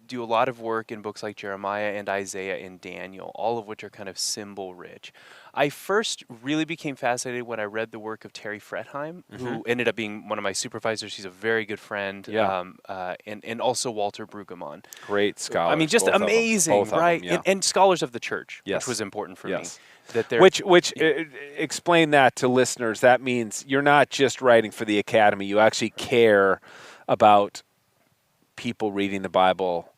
do a lot of work in books like Jeremiah and Isaiah and Daniel, all of which are kind of symbol rich. I first really became fascinated when I read the work of Terry Fretheim, who ended up being one of my supervisors. He's a very good friend. And also Walter Brueggemann. Great scholars. I mean, just amazing, right? And scholars of the church, which was important for me. Which explain that to listeners. That means you're not just writing for the academy. You actually care about people reading the Bible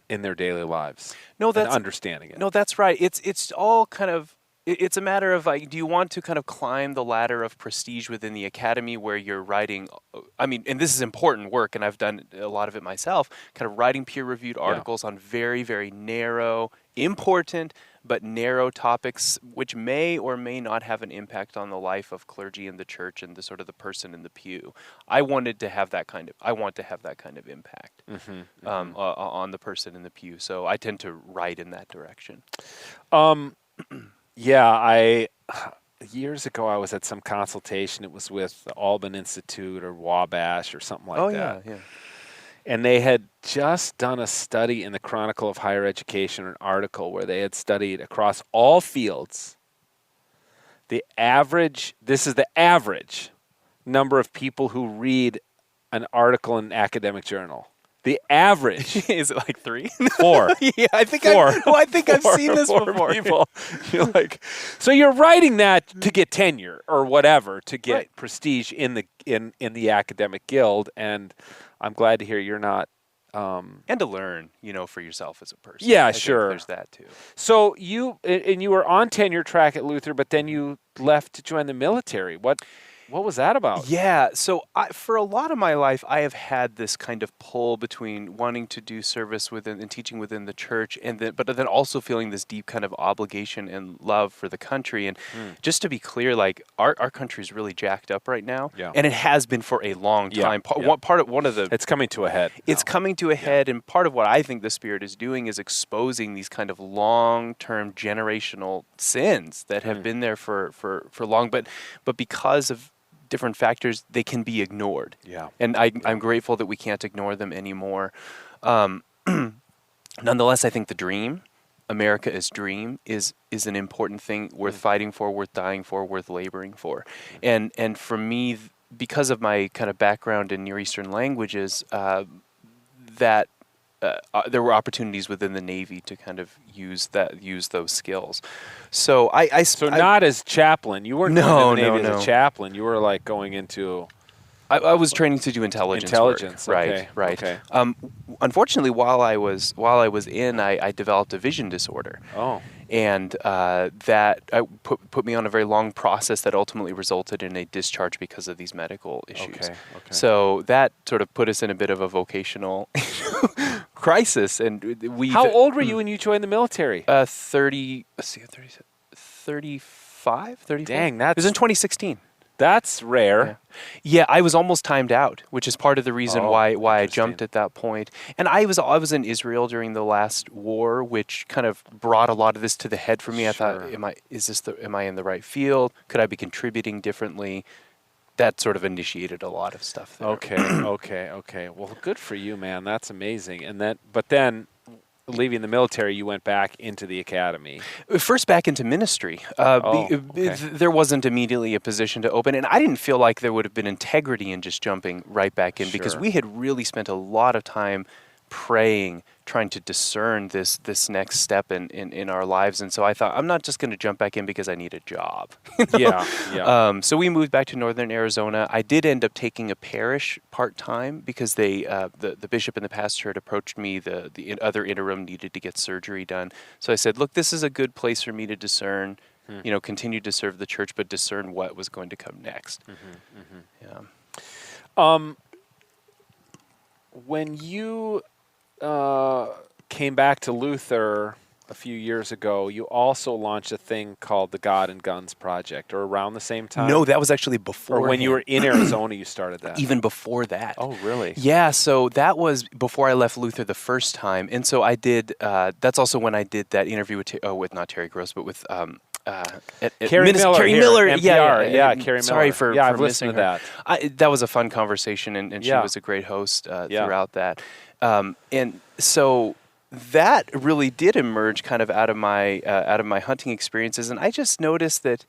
in their daily lives. No, that's and understanding it. No, that's right. It's all kind of. It's a matter of like, do you want to kind of climb the ladder of prestige within the academy where you're writing, I mean, and this is important work, and I've done a lot of it myself, kind of writing peer-reviewed articles on very, very narrow, important, but narrow topics, which may or may not have an impact on the life of clergy in the church and the sort of the person in the pew. I want to have that kind of impact on the person in the pew. So I tend to write in that direction. Yeah, years ago I was at some consultation. It was with the Alban Institute or Wabash or something like that. Yeah. And they had just done a study in the Chronicle of Higher Education, an article where they had studied across all fields this is the average number of people who read an article in an academic journal. The average is it like 3? 4. Yeah, I think I've seen this before. People. You're like, so you're writing that to get tenure or whatever, to get prestige in the academic guild, and I'm glad to hear you're not. And to learn, for yourself as a person. Yeah, I sure. Think there's that too. So you were on tenure track at Luther, but then you left to join the military. What was that about? Yeah, so for a lot of my life, I have had this kind of pull between wanting to do service within and teaching within the church, but then also feeling this deep kind of obligation and love for the country. And just to be clear, like our country is really jacked up right now, and it has been for a long time. It's coming to a head. It's coming to a head, and part of what I think the Spirit is doing is exposing these kind of long-term generational sins that have been there for long, but because of different factors, they can be ignored. Yeah. And I'm grateful that we can't ignore them anymore. Nonetheless, I think the dream, America's dream, is an important thing worth fighting for, worth dying for, worth laboring for. And for me, because of my kind of background in Near Eastern languages, there were opportunities within the Navy to kind of use those skills. So So not as chaplain. You weren't going to the Navy as a chaplain. You were like going into. I was training to do intelligence work. Okay. Right. Okay. Unfortunately, while I was in, I developed a vision disorder. Oh. And that put me on a very long process that ultimately resulted in a discharge because of these medical issues. Okay. So that sort of put us in a bit of a vocational crisis. And How old were you when you joined the military? 35, 34? Dang, it was in 2016. That's rare. Yeah, I was almost timed out, which is part of the reason why I jumped at that point. And I was in Israel during the last war, which kind of brought a lot of this to the head for me. Sure. I thought, am I in the right field? Could I be contributing differently? That sort of initiated a lot of stuff there. Okay. Well, good for you, man. That's amazing. But then leaving the military, you went back into the academy. First back into ministry. There wasn't immediately a position to open, and I didn't feel like there would have been integrity in just jumping right back in because we had really spent a lot of time praying, trying to discern this next step in our lives. And so I thought, I'm not just going to jump back in because I need a job. Yeah. So we moved back to northern Arizona. I did end up taking a parish part-time because the bishop and the pastor had approached me. The other interim needed to get surgery done. So I said, look, this is a good place for me to discern, continue to serve the church, but discern what was going to come next. Yeah. When you came back to Luther a few years ago, you also launched a thing called the God and Guns Project, or around the same time? No, that was actually before. Or when you were in Arizona, you started that? Even before that. Oh, really? Yeah, so that was before I left Luther the first time. And so I did, that's also when I did that interview with not Terry Gross, but with Carrie Miller. NPR. Yeah, Carrie Miller. Sorry for I've missing listened to that. That was a fun conversation, and she was a great host throughout that. And so that really did emerge kind of out of my hunting experiences, and I just noticed that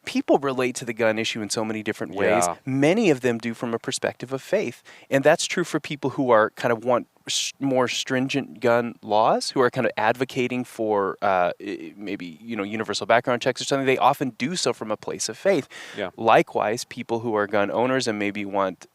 people relate to the gun issue in so many different ways. Yeah. Many of them do from a perspective of faith, and that's true for people who are kind of want more stringent gun laws, who are kind of advocating for maybe universal background checks or something, they often do so from a place of faith. Yeah. Likewise, people who are gun owners and maybe want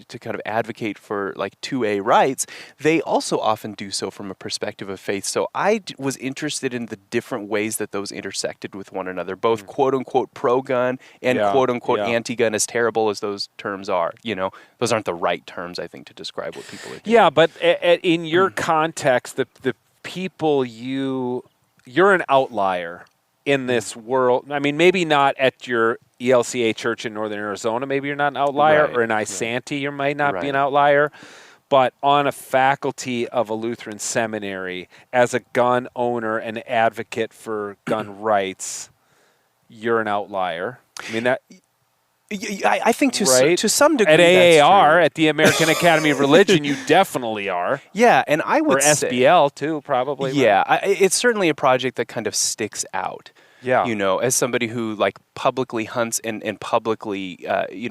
to kind of advocate for like 2A rights, they also often do so from a perspective of faith. So I was interested in the different ways that those intersected with one another, both quote unquote pro-gun and quote unquote anti-gun, as terrible as those terms are. Those aren't the right terms, I think, to describe what people are doing. Yeah, but in your context, the people you're an outlier in this world. I mean, maybe not at your ELCA church in Northern Arizona. Maybe you're not an outlier, or in Isanti, you might not be an outlier. But on a faculty of a Lutheran seminary, as a gun owner and advocate for gun rights, you're an outlier. I mean that. I think to some degree at AAR, that's true. at the American Academy of Religion, you definitely are. Yeah, and I would say, SBL too, probably. Yeah, it's certainly a project that kind of sticks out. Yeah. As somebody who like publicly hunts and publicly,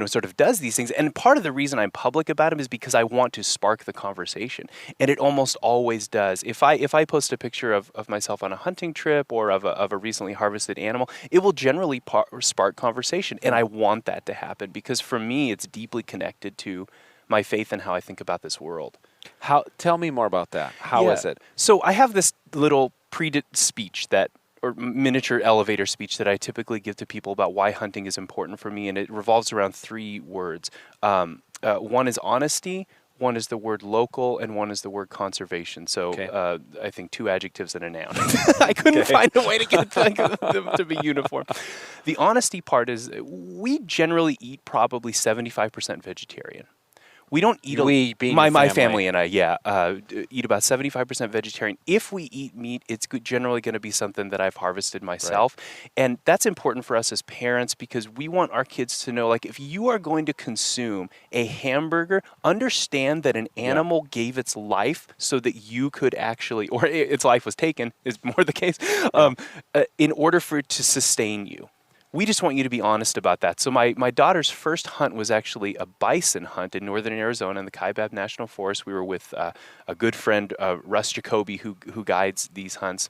sort of does these things. And part of the reason I'm public about them is because I want to spark the conversation. And it almost always does. If I post a picture of myself on a hunting trip or of a recently harvested animal, it will generally spark conversation. And I want that to happen because for me, it's deeply connected to my faith and how I think about this world. Tell me more about that. How is it? So I have this little speech or miniature elevator speech that I typically give to people about why hunting is important for me, and it revolves around 3 words. One is honesty, one is the word local, and one is the word conservation. So I think 2 adjectives and a noun. I couldn't find a way to get them to be uniform. The honesty part is we generally eat probably 75% vegetarian. We don't eat my family and I eat about 75% vegetarian. If we eat meat, it's generally going to be something that I've harvested myself. Right. And that's important for us as parents because we want our kids to know, like, if you are going to consume a hamburger, understand that an animal gave its life so that you could actually, or its life was taken, is more the case, in order for it to sustain you. We just want you to be honest about that. So my daughter's first hunt was actually a bison hunt in northern Arizona in the Kaibab National Forest. We were with a good friend, Russ Jacoby, who guides these hunts.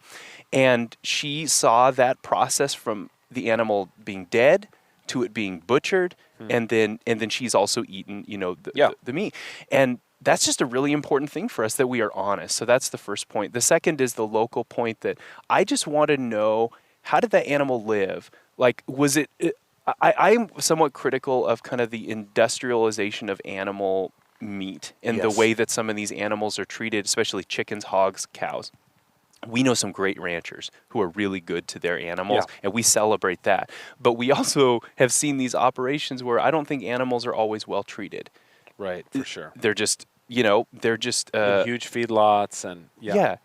And she saw that process from the animal being dead to it being butchered, and then she's also eaten, the meat. And that's just a really important thing for us, that we are honest. So that's the first point. The second is the local point, that I just want to know, how did that animal live? Like, was it I'm somewhat critical of kind of the industrialization of animal meat and the way that some of these animals are treated, especially chickens, hogs, cows. We know some great ranchers who are really good to their animals, and we celebrate that. But we also have seen these operations where I don't think animals are always well treated. Right, for sure. They're just... they're just... huge feedlots and...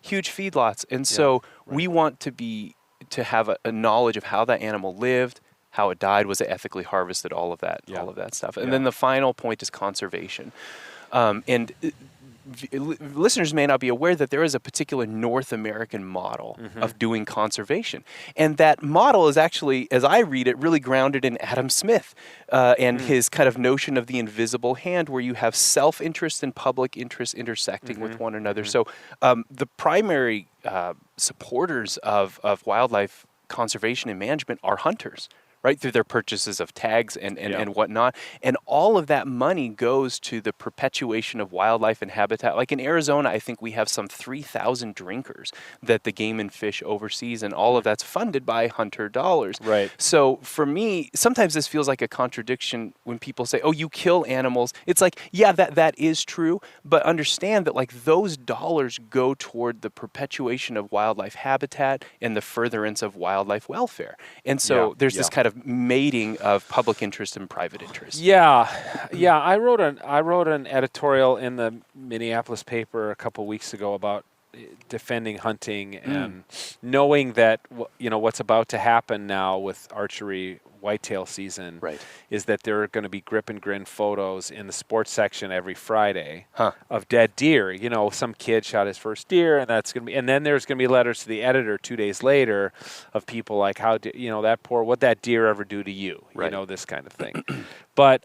huge feedlots. And so we want to have a knowledge of how that animal lived, how it died, was it ethically harvested, all of that stuff. And then the final point is conservation. Listeners may not be aware that there is a particular North American model of doing conservation. And that model is actually, as I read it, really grounded in Adam Smith and his kind of notion of the invisible hand, where you have self-interest and public interest intersecting with one another. So the primary supporters of wildlife conservation and management are hunters, right, through their purchases of tags and whatnot. And all of that money goes to the perpetuation of wildlife and habitat. Like in Arizona, I think we have some 3,000 drinkers that the Game and Fish oversees, and all of that's funded by hunter dollars. Right. So for me, sometimes this feels like a contradiction when people say, oh, you kill animals. It's like, yeah, that is true, but understand that like those dollars go toward the perpetuation of wildlife habitat and the furtherance of wildlife welfare. And so there's this kind of mating of public interest and private interest. I wrote an editorial in the Minneapolis paper a couple weeks ago about defending hunting and knowing that what's about to happen now with archery whitetail season is that there are going to be grip and grin photos in the sports section every Friday of dead deer. Some kid shot his first deer, and that's going to be, and then there's going to be letters to the editor 2 days later of people like, how did what that deer ever do to you? This kind of thing. But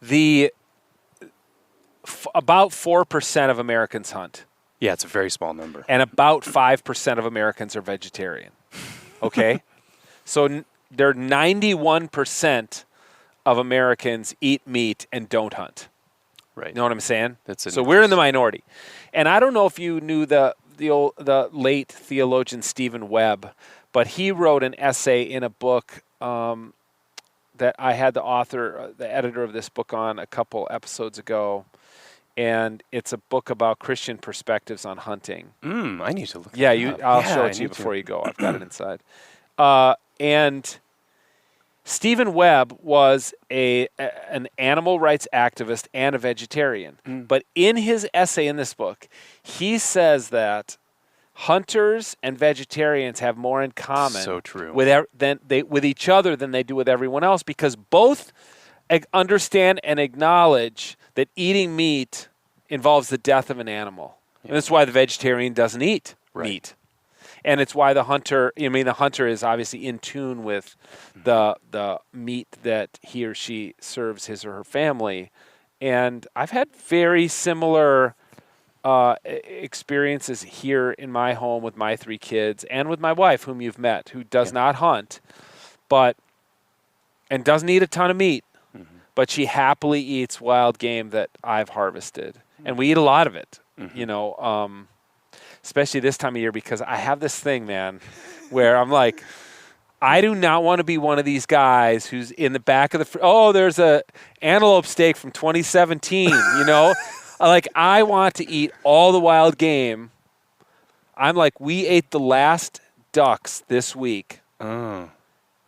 the about 4% of Americans hunt. Yeah, it's a very small number. And about 5% of Americans are vegetarian. Okay? So there are 91% of Americans eat meat and don't hunt. Right. You know what I'm saying? So we're in the minority. And I don't know if you knew the late theologian Stephen Webb, but he wrote an essay in a book that I had the editor of this book on a couple episodes ago. And it's a book about Christian perspectives on hunting. I need to look. I'll show it to you before you go. I've got it inside. And Stephen Webb was an animal rights activist and a vegetarian. But in his essay in this book, he says that hunters and vegetarians have more in common with each other than they do with everyone else, because both understand and acknowledge that eating meat involves the death of an animal. And that's why the vegetarian doesn't eat meat. And it's why the hunter is obviously in tune with the meat that he or she serves his or her family. And I've had very similar experiences here in my home with my 3 kids and with my wife, whom you've met, who does not hunt, and doesn't eat a ton of meat, but she happily eats wild game that I've harvested. And we eat a lot of it, especially this time of year, because I have this thing, man, where I'm like, I do not want to be one of these guys who's in the back of there's a antelope steak from 2017, Like, I want to eat all the wild game. I'm like, we ate the last ducks this week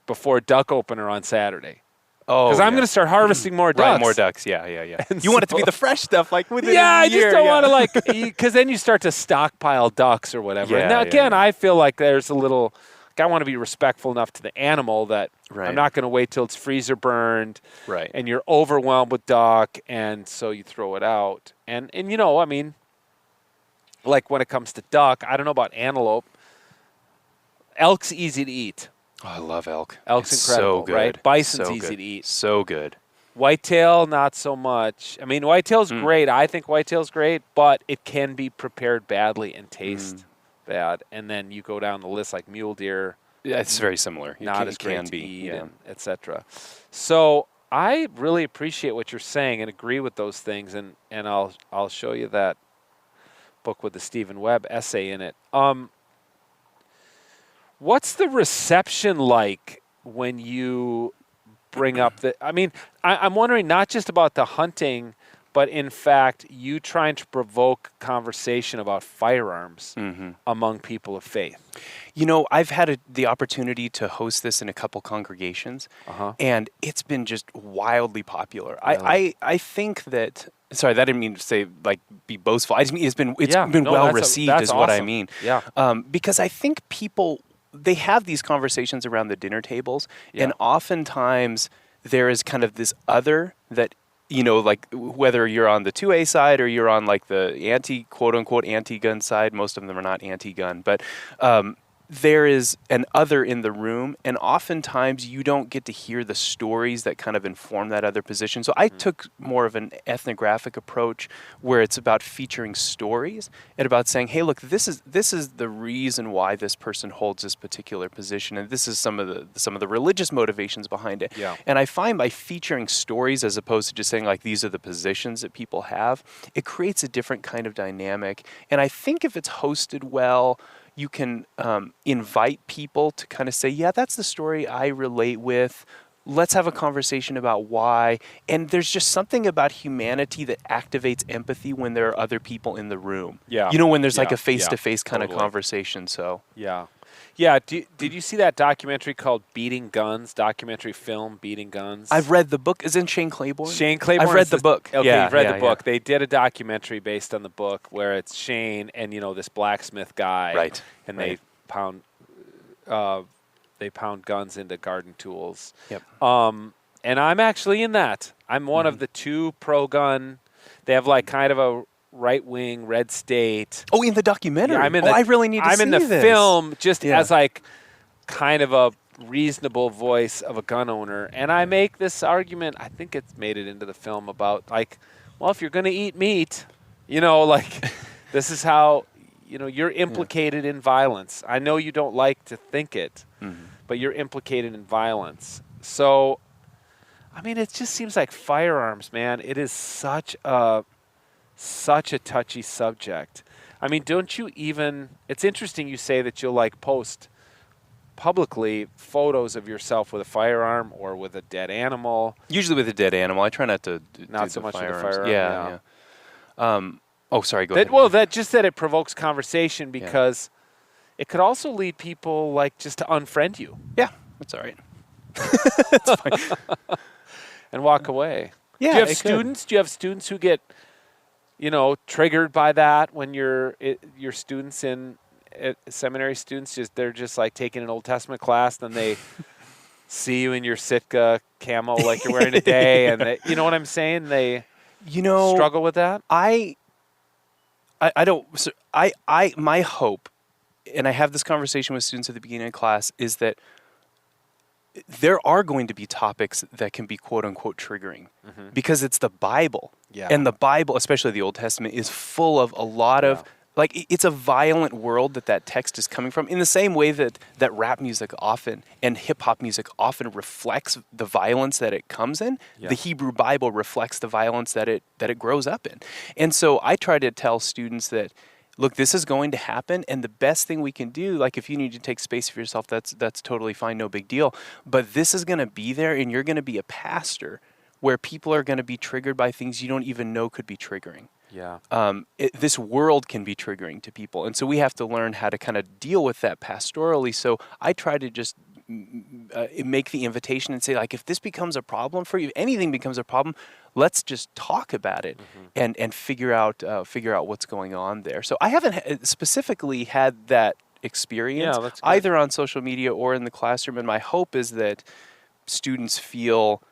before duck opener on Saturday. Because I'm going to start harvesting more ducks. Right, more ducks, yeah. You want it to be the fresh stuff, like within a year. I just don't want to, because then you start to stockpile ducks or whatever. And now, again, I feel like there's a little, I want to be respectful enough to the animal that I'm not going to wait till it's freezer burned. Right. And you're overwhelmed with duck, and so you throw it out. And like when it comes to duck, I don't know about antelope. Elk's easy to eat. Oh, I love elk. Elk's incredible, so good. right? Bison's so easy good. to eat. So good. Whitetail, not so much. I mean, whitetail's great. I think whitetail's great, but it can be prepared badly and taste bad. And then you go down the list like mule deer. Yeah, it's very similar. Not as great to eat, and et cetera. So I really appreciate what you're saying and agree with those things, and I'll show you that book with the Stephen Webb essay in it. What's the reception like when you bring up I'm wondering not just about the hunting, but in fact, you trying to provoke conversation about firearms among people of faith. I've had the opportunity to host this in a couple congregations, and it's been just wildly popular. Really? I think that. Sorry, that didn't mean to say be boastful. I just mean it's been well received, is awesome. What I mean. Yeah. Because I think people, they have these conversations around the dinner tables, and oftentimes there is kind of this other that, like whether you're on the 2A side or you're on like the quote unquote anti-gun side. Most of them are not anti-gun, but there is an other in the room, and oftentimes you don't get to hear the stories that kind of inform that other position. So I took more of an ethnographic approach, where it's about featuring stories and about saying, hey, look, this is the reason why this person holds this particular position, and this is some of the religious motivations behind it. Yeah. And I find by featuring stories as opposed to just saying like these are the positions that people have, it creates a different kind of dynamic. And I think if it's hosted well, you can invite people to kind of say, yeah, that's the story I relate with. Let's have a conversation about why. And there's just something about humanity that activates empathy when there are other people in the room. Yeah. When there's like a face-to-face kind of conversation. So yeah. Yeah. Did you see that documentary called Beating Guns? Documentary film Beating Guns? I've read the book. Isn't Shane Claiborne? Shane Claiborne. I've read the book. Okay, you've read the book. They did a documentary based on the book where it's Shane and this blacksmith guy. Right. And they pound guns into garden tools. Yep. And I'm actually in that. I'm one of the 2 pro-gun. They have like kind of a right-wing red state. Oh, in the documentary. Yeah, I really need to see this. I'm in the film just as like kind of a reasonable voice of a gun owner. And I make this argument, I think it's made it into the film, about like well, if you're going to eat meat, like this is how, you're implicated in violence. I know you don't like to think it, but you're implicated in violence. So, I mean, it just seems like firearms, man. It is such a touchy subject. I mean, don't you even, it's interesting you say that you'll like post publicly photos of yourself with a firearm or with a dead animal. Usually with a dead animal. I try not to not do so the much firearms. with the firearm. Yeah. Sorry, go ahead. Well, that it provokes conversation because it could also lead people like just to unfriend you. Yeah, that's all right. It's fine. And walk away. Yeah. Do you have students? Do you have students who get, triggered by that when your students in seminary students they're just like taking an Old Testament class, then they see you in your Sitka camo like you're wearing today, and they, you know what I'm saying? They struggle with that. I don't. So my hope, and I have this conversation with students at the beginning of class, is that there are going to be topics that can be quote unquote triggering because it's the Bible. Yeah. And the Bible, especially the Old Testament, is full of a lot of, like, it's a violent world that text is coming from, in the same way that rap music often and hip-hop music often reflects the violence that it comes in. Yeah. The Hebrew Bible reflects the violence that it grows up in. And so I try to tell students that, look, this is going to happen, and the best thing we can do, like if you need to take space for yourself, that's totally fine, no big deal. But this is going to be there, and you're going to be a pastor where people are going to be triggered by things you don't even know could be triggering. Yeah. This world can be triggering to people, and so we have to learn how to kind of deal with that pastorally. So I try to just make the invitation and say, like, if this becomes a problem for you, if anything becomes a problem, let's just talk about it and figure out what's going on there. So I haven't specifically had that experience either on social media or in the classroom, and my hope is that students feel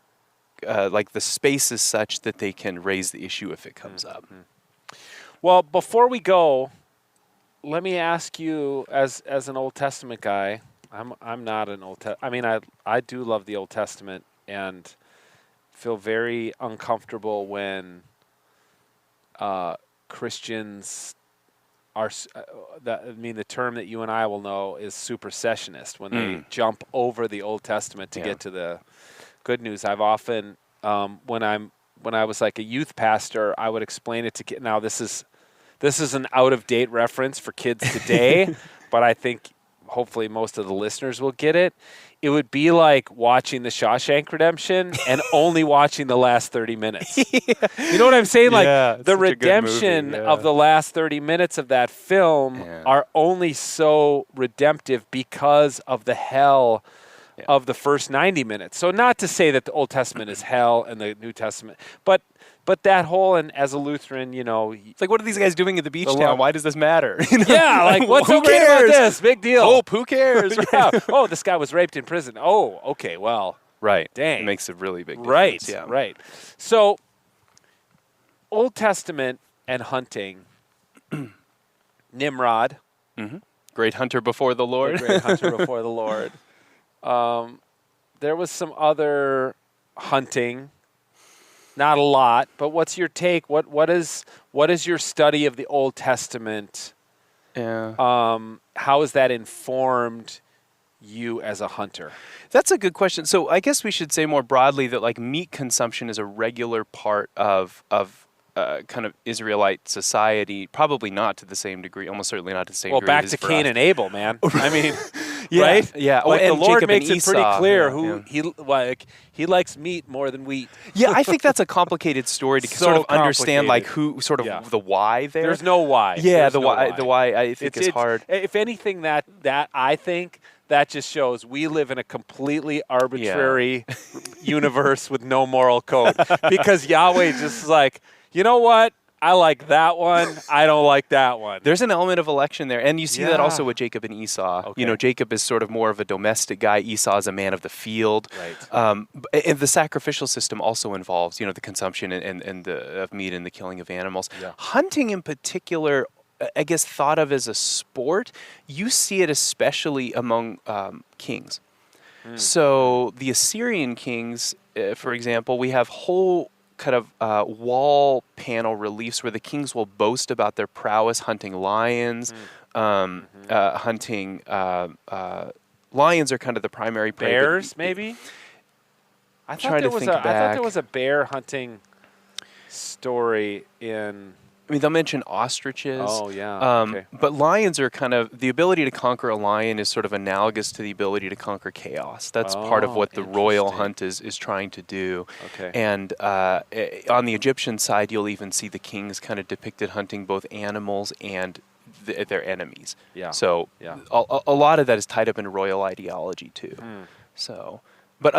like the space is such that they can raise the issue if it comes up. Well, before we go, let me ask you, as an Old Testament guy, I'm not an Old Testament. I mean, I do love the Old Testament and feel very uncomfortable when Christians are. The term that you and I will know is supersessionist, when they jump over the Old Testament to get to the good news. I've often, when I was like a youth pastor, I would explain it to kids. Now this is an out of date reference for kids today, but I think hopefully most of the listeners will get it. It would be like watching The Shawshank Redemption and only watching the last 30 minutes. You know what I'm saying? Like the redemption of the last 30 minutes of that film are only so redemptive because of the hell of the first 90 minutes. So not to say that the Old Testament is hell and the New Testament, but that whole, and as a Lutheran, it's like, what are these guys doing at the beach now? Why does this matter? Yeah, like what's so great about this? Big deal. Hope, who cares? Oh, this guy was raped in prison. Oh, okay, well. Right. Dang. It makes a really big difference. Right. So, Old Testament and hunting, Nimrod. Great hunter before the Lord. Great hunter before the Lord. There was some other hunting. Not a lot, but what's your take? What is your study of the Old Testament? Yeah. How has that informed you as a hunter? That's a good question. So I guess we should say more broadly that, like, meat consumption is a regular part of kind of Israelite society. Probably not to the same degree. Almost certainly not to the same degree. Well, back to Cain and Abel, man. I mean, right? Yeah. Like, the Lord Jacob makes it pretty clear he likes meat more than wheat. Yeah, I think that's a complicated story to sort of understand, like, who sort of the why there. There's no why. Yeah, the why I think is hard. If anything, that I think that just shows we live in a completely arbitrary universe with no moral code, because Yahweh just is like, you know what? I like that one. I don't like that one. There's an element of election there. And you see that also with Jacob and Esau. Okay. Jacob is sort of more of a domestic guy. Esau is a man of the field. Right. And the sacrificial system also involves, the consumption of meat and the killing of animals. Yeah. Hunting in particular, I guess, thought of as a sport. You see it especially among kings. So the Assyrian kings, for example, we have whole kind of wall panel reliefs where the kings will boast about their prowess hunting lions, hunting lions are kind of the primary prey. Bears, maybe? I thought there was a bear hunting story in... I mean, they'll mention ostriches. Oh, yeah. Okay. But lions are kind of... The ability to conquer a lion is sort of analogous to the ability to conquer chaos. That's part of what the royal hunt is trying to do. Okay. And on the Egyptian side, you'll even see the kings kind of depicted hunting both animals and their enemies. Yeah. So a lot of that is tied up in royal ideology, too. So... But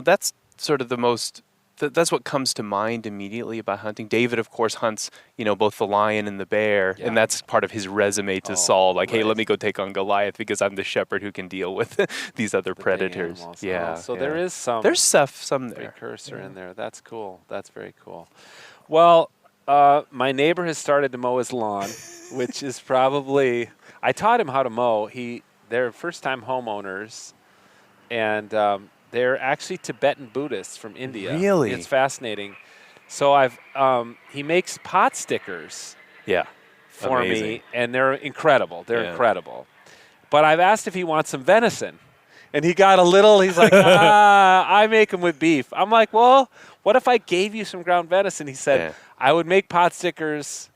that's sort of the most... That's what comes to mind immediately about hunting. David, of course, hunts, both the lion and the bear, and that's part of his resume to Saul. Like, hey, let me go take on Goliath because I'm the shepherd who can deal with these other predators. Yeah. So there is some... There's some there. Precursor in there. That's cool. That's very cool. Well, my neighbor has started to mow his lawn, which is probably... I taught him how to mow. They're first-time homeowners, and... they're actually Tibetan Buddhists from India. Really? It's fascinating. So he makes pot stickers for me, and they're incredible. They're incredible. But I've asked if he wants some venison. And he got he's like, I make them with beef. I'm like, well, what if I gave you some ground venison? He said, I would make pot stickers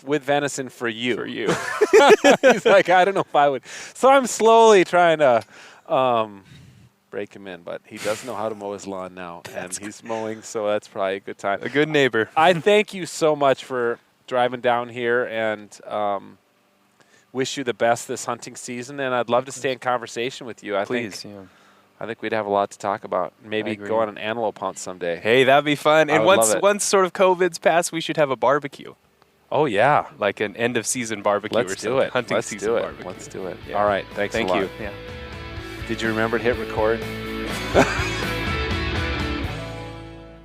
with venison for you. He's like, I don't know if I would. So I'm slowly trying to... break him in, but he does know how to mow his lawn now, and he's mowing, so that's probably a good time. A good neighbor. I thank you so much for driving down here, and wish you the best this hunting season, and I'd love to stay in conversation with you. I think we'd have a lot to talk about. Maybe go on an antelope hunt someday. Hey, that'd be fun. And once sort of COVID's passed, we should have a barbecue. Oh, yeah. Like an end-of-season barbecue Let's do it. Hunting season barbecue. Let's do it. Yeah. All right. Thank you. Yeah. Did you remember to hit record?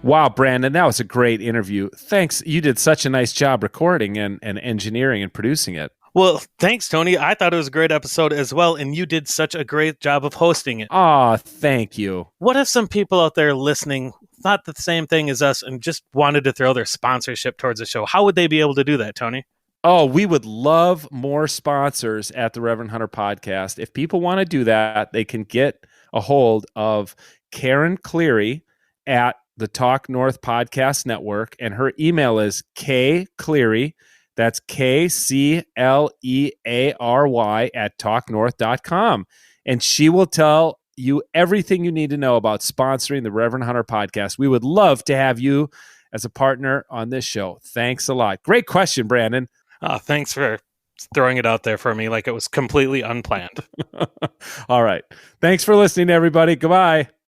Wow, Brandon, that was a great interview. Thanks. You did such a nice job recording and engineering and producing it. Well, thanks, Tony. I thought it was a great episode as well, and you did such a great job of hosting it. Aw, thank you. What if some people out there listening thought the same thing as us and just wanted to throw their sponsorship towards the show? How would they be able to do that, Tony? Oh, we would love more sponsors at the Reverend Hunter Podcast. If people want to do that, they can get a hold of Karen Cleary at the Talk North Podcast Network, and her email is kcleary, that's KCLEARY at talknorth.com. And she will tell you everything you need to know about sponsoring the Reverend Hunter Podcast. We would love to have you as a partner on this show. Thanks a lot. Great question, Brandon. Thanks for throwing it out there for me like it was completely unplanned. All right. Thanks for listening, everybody. Goodbye.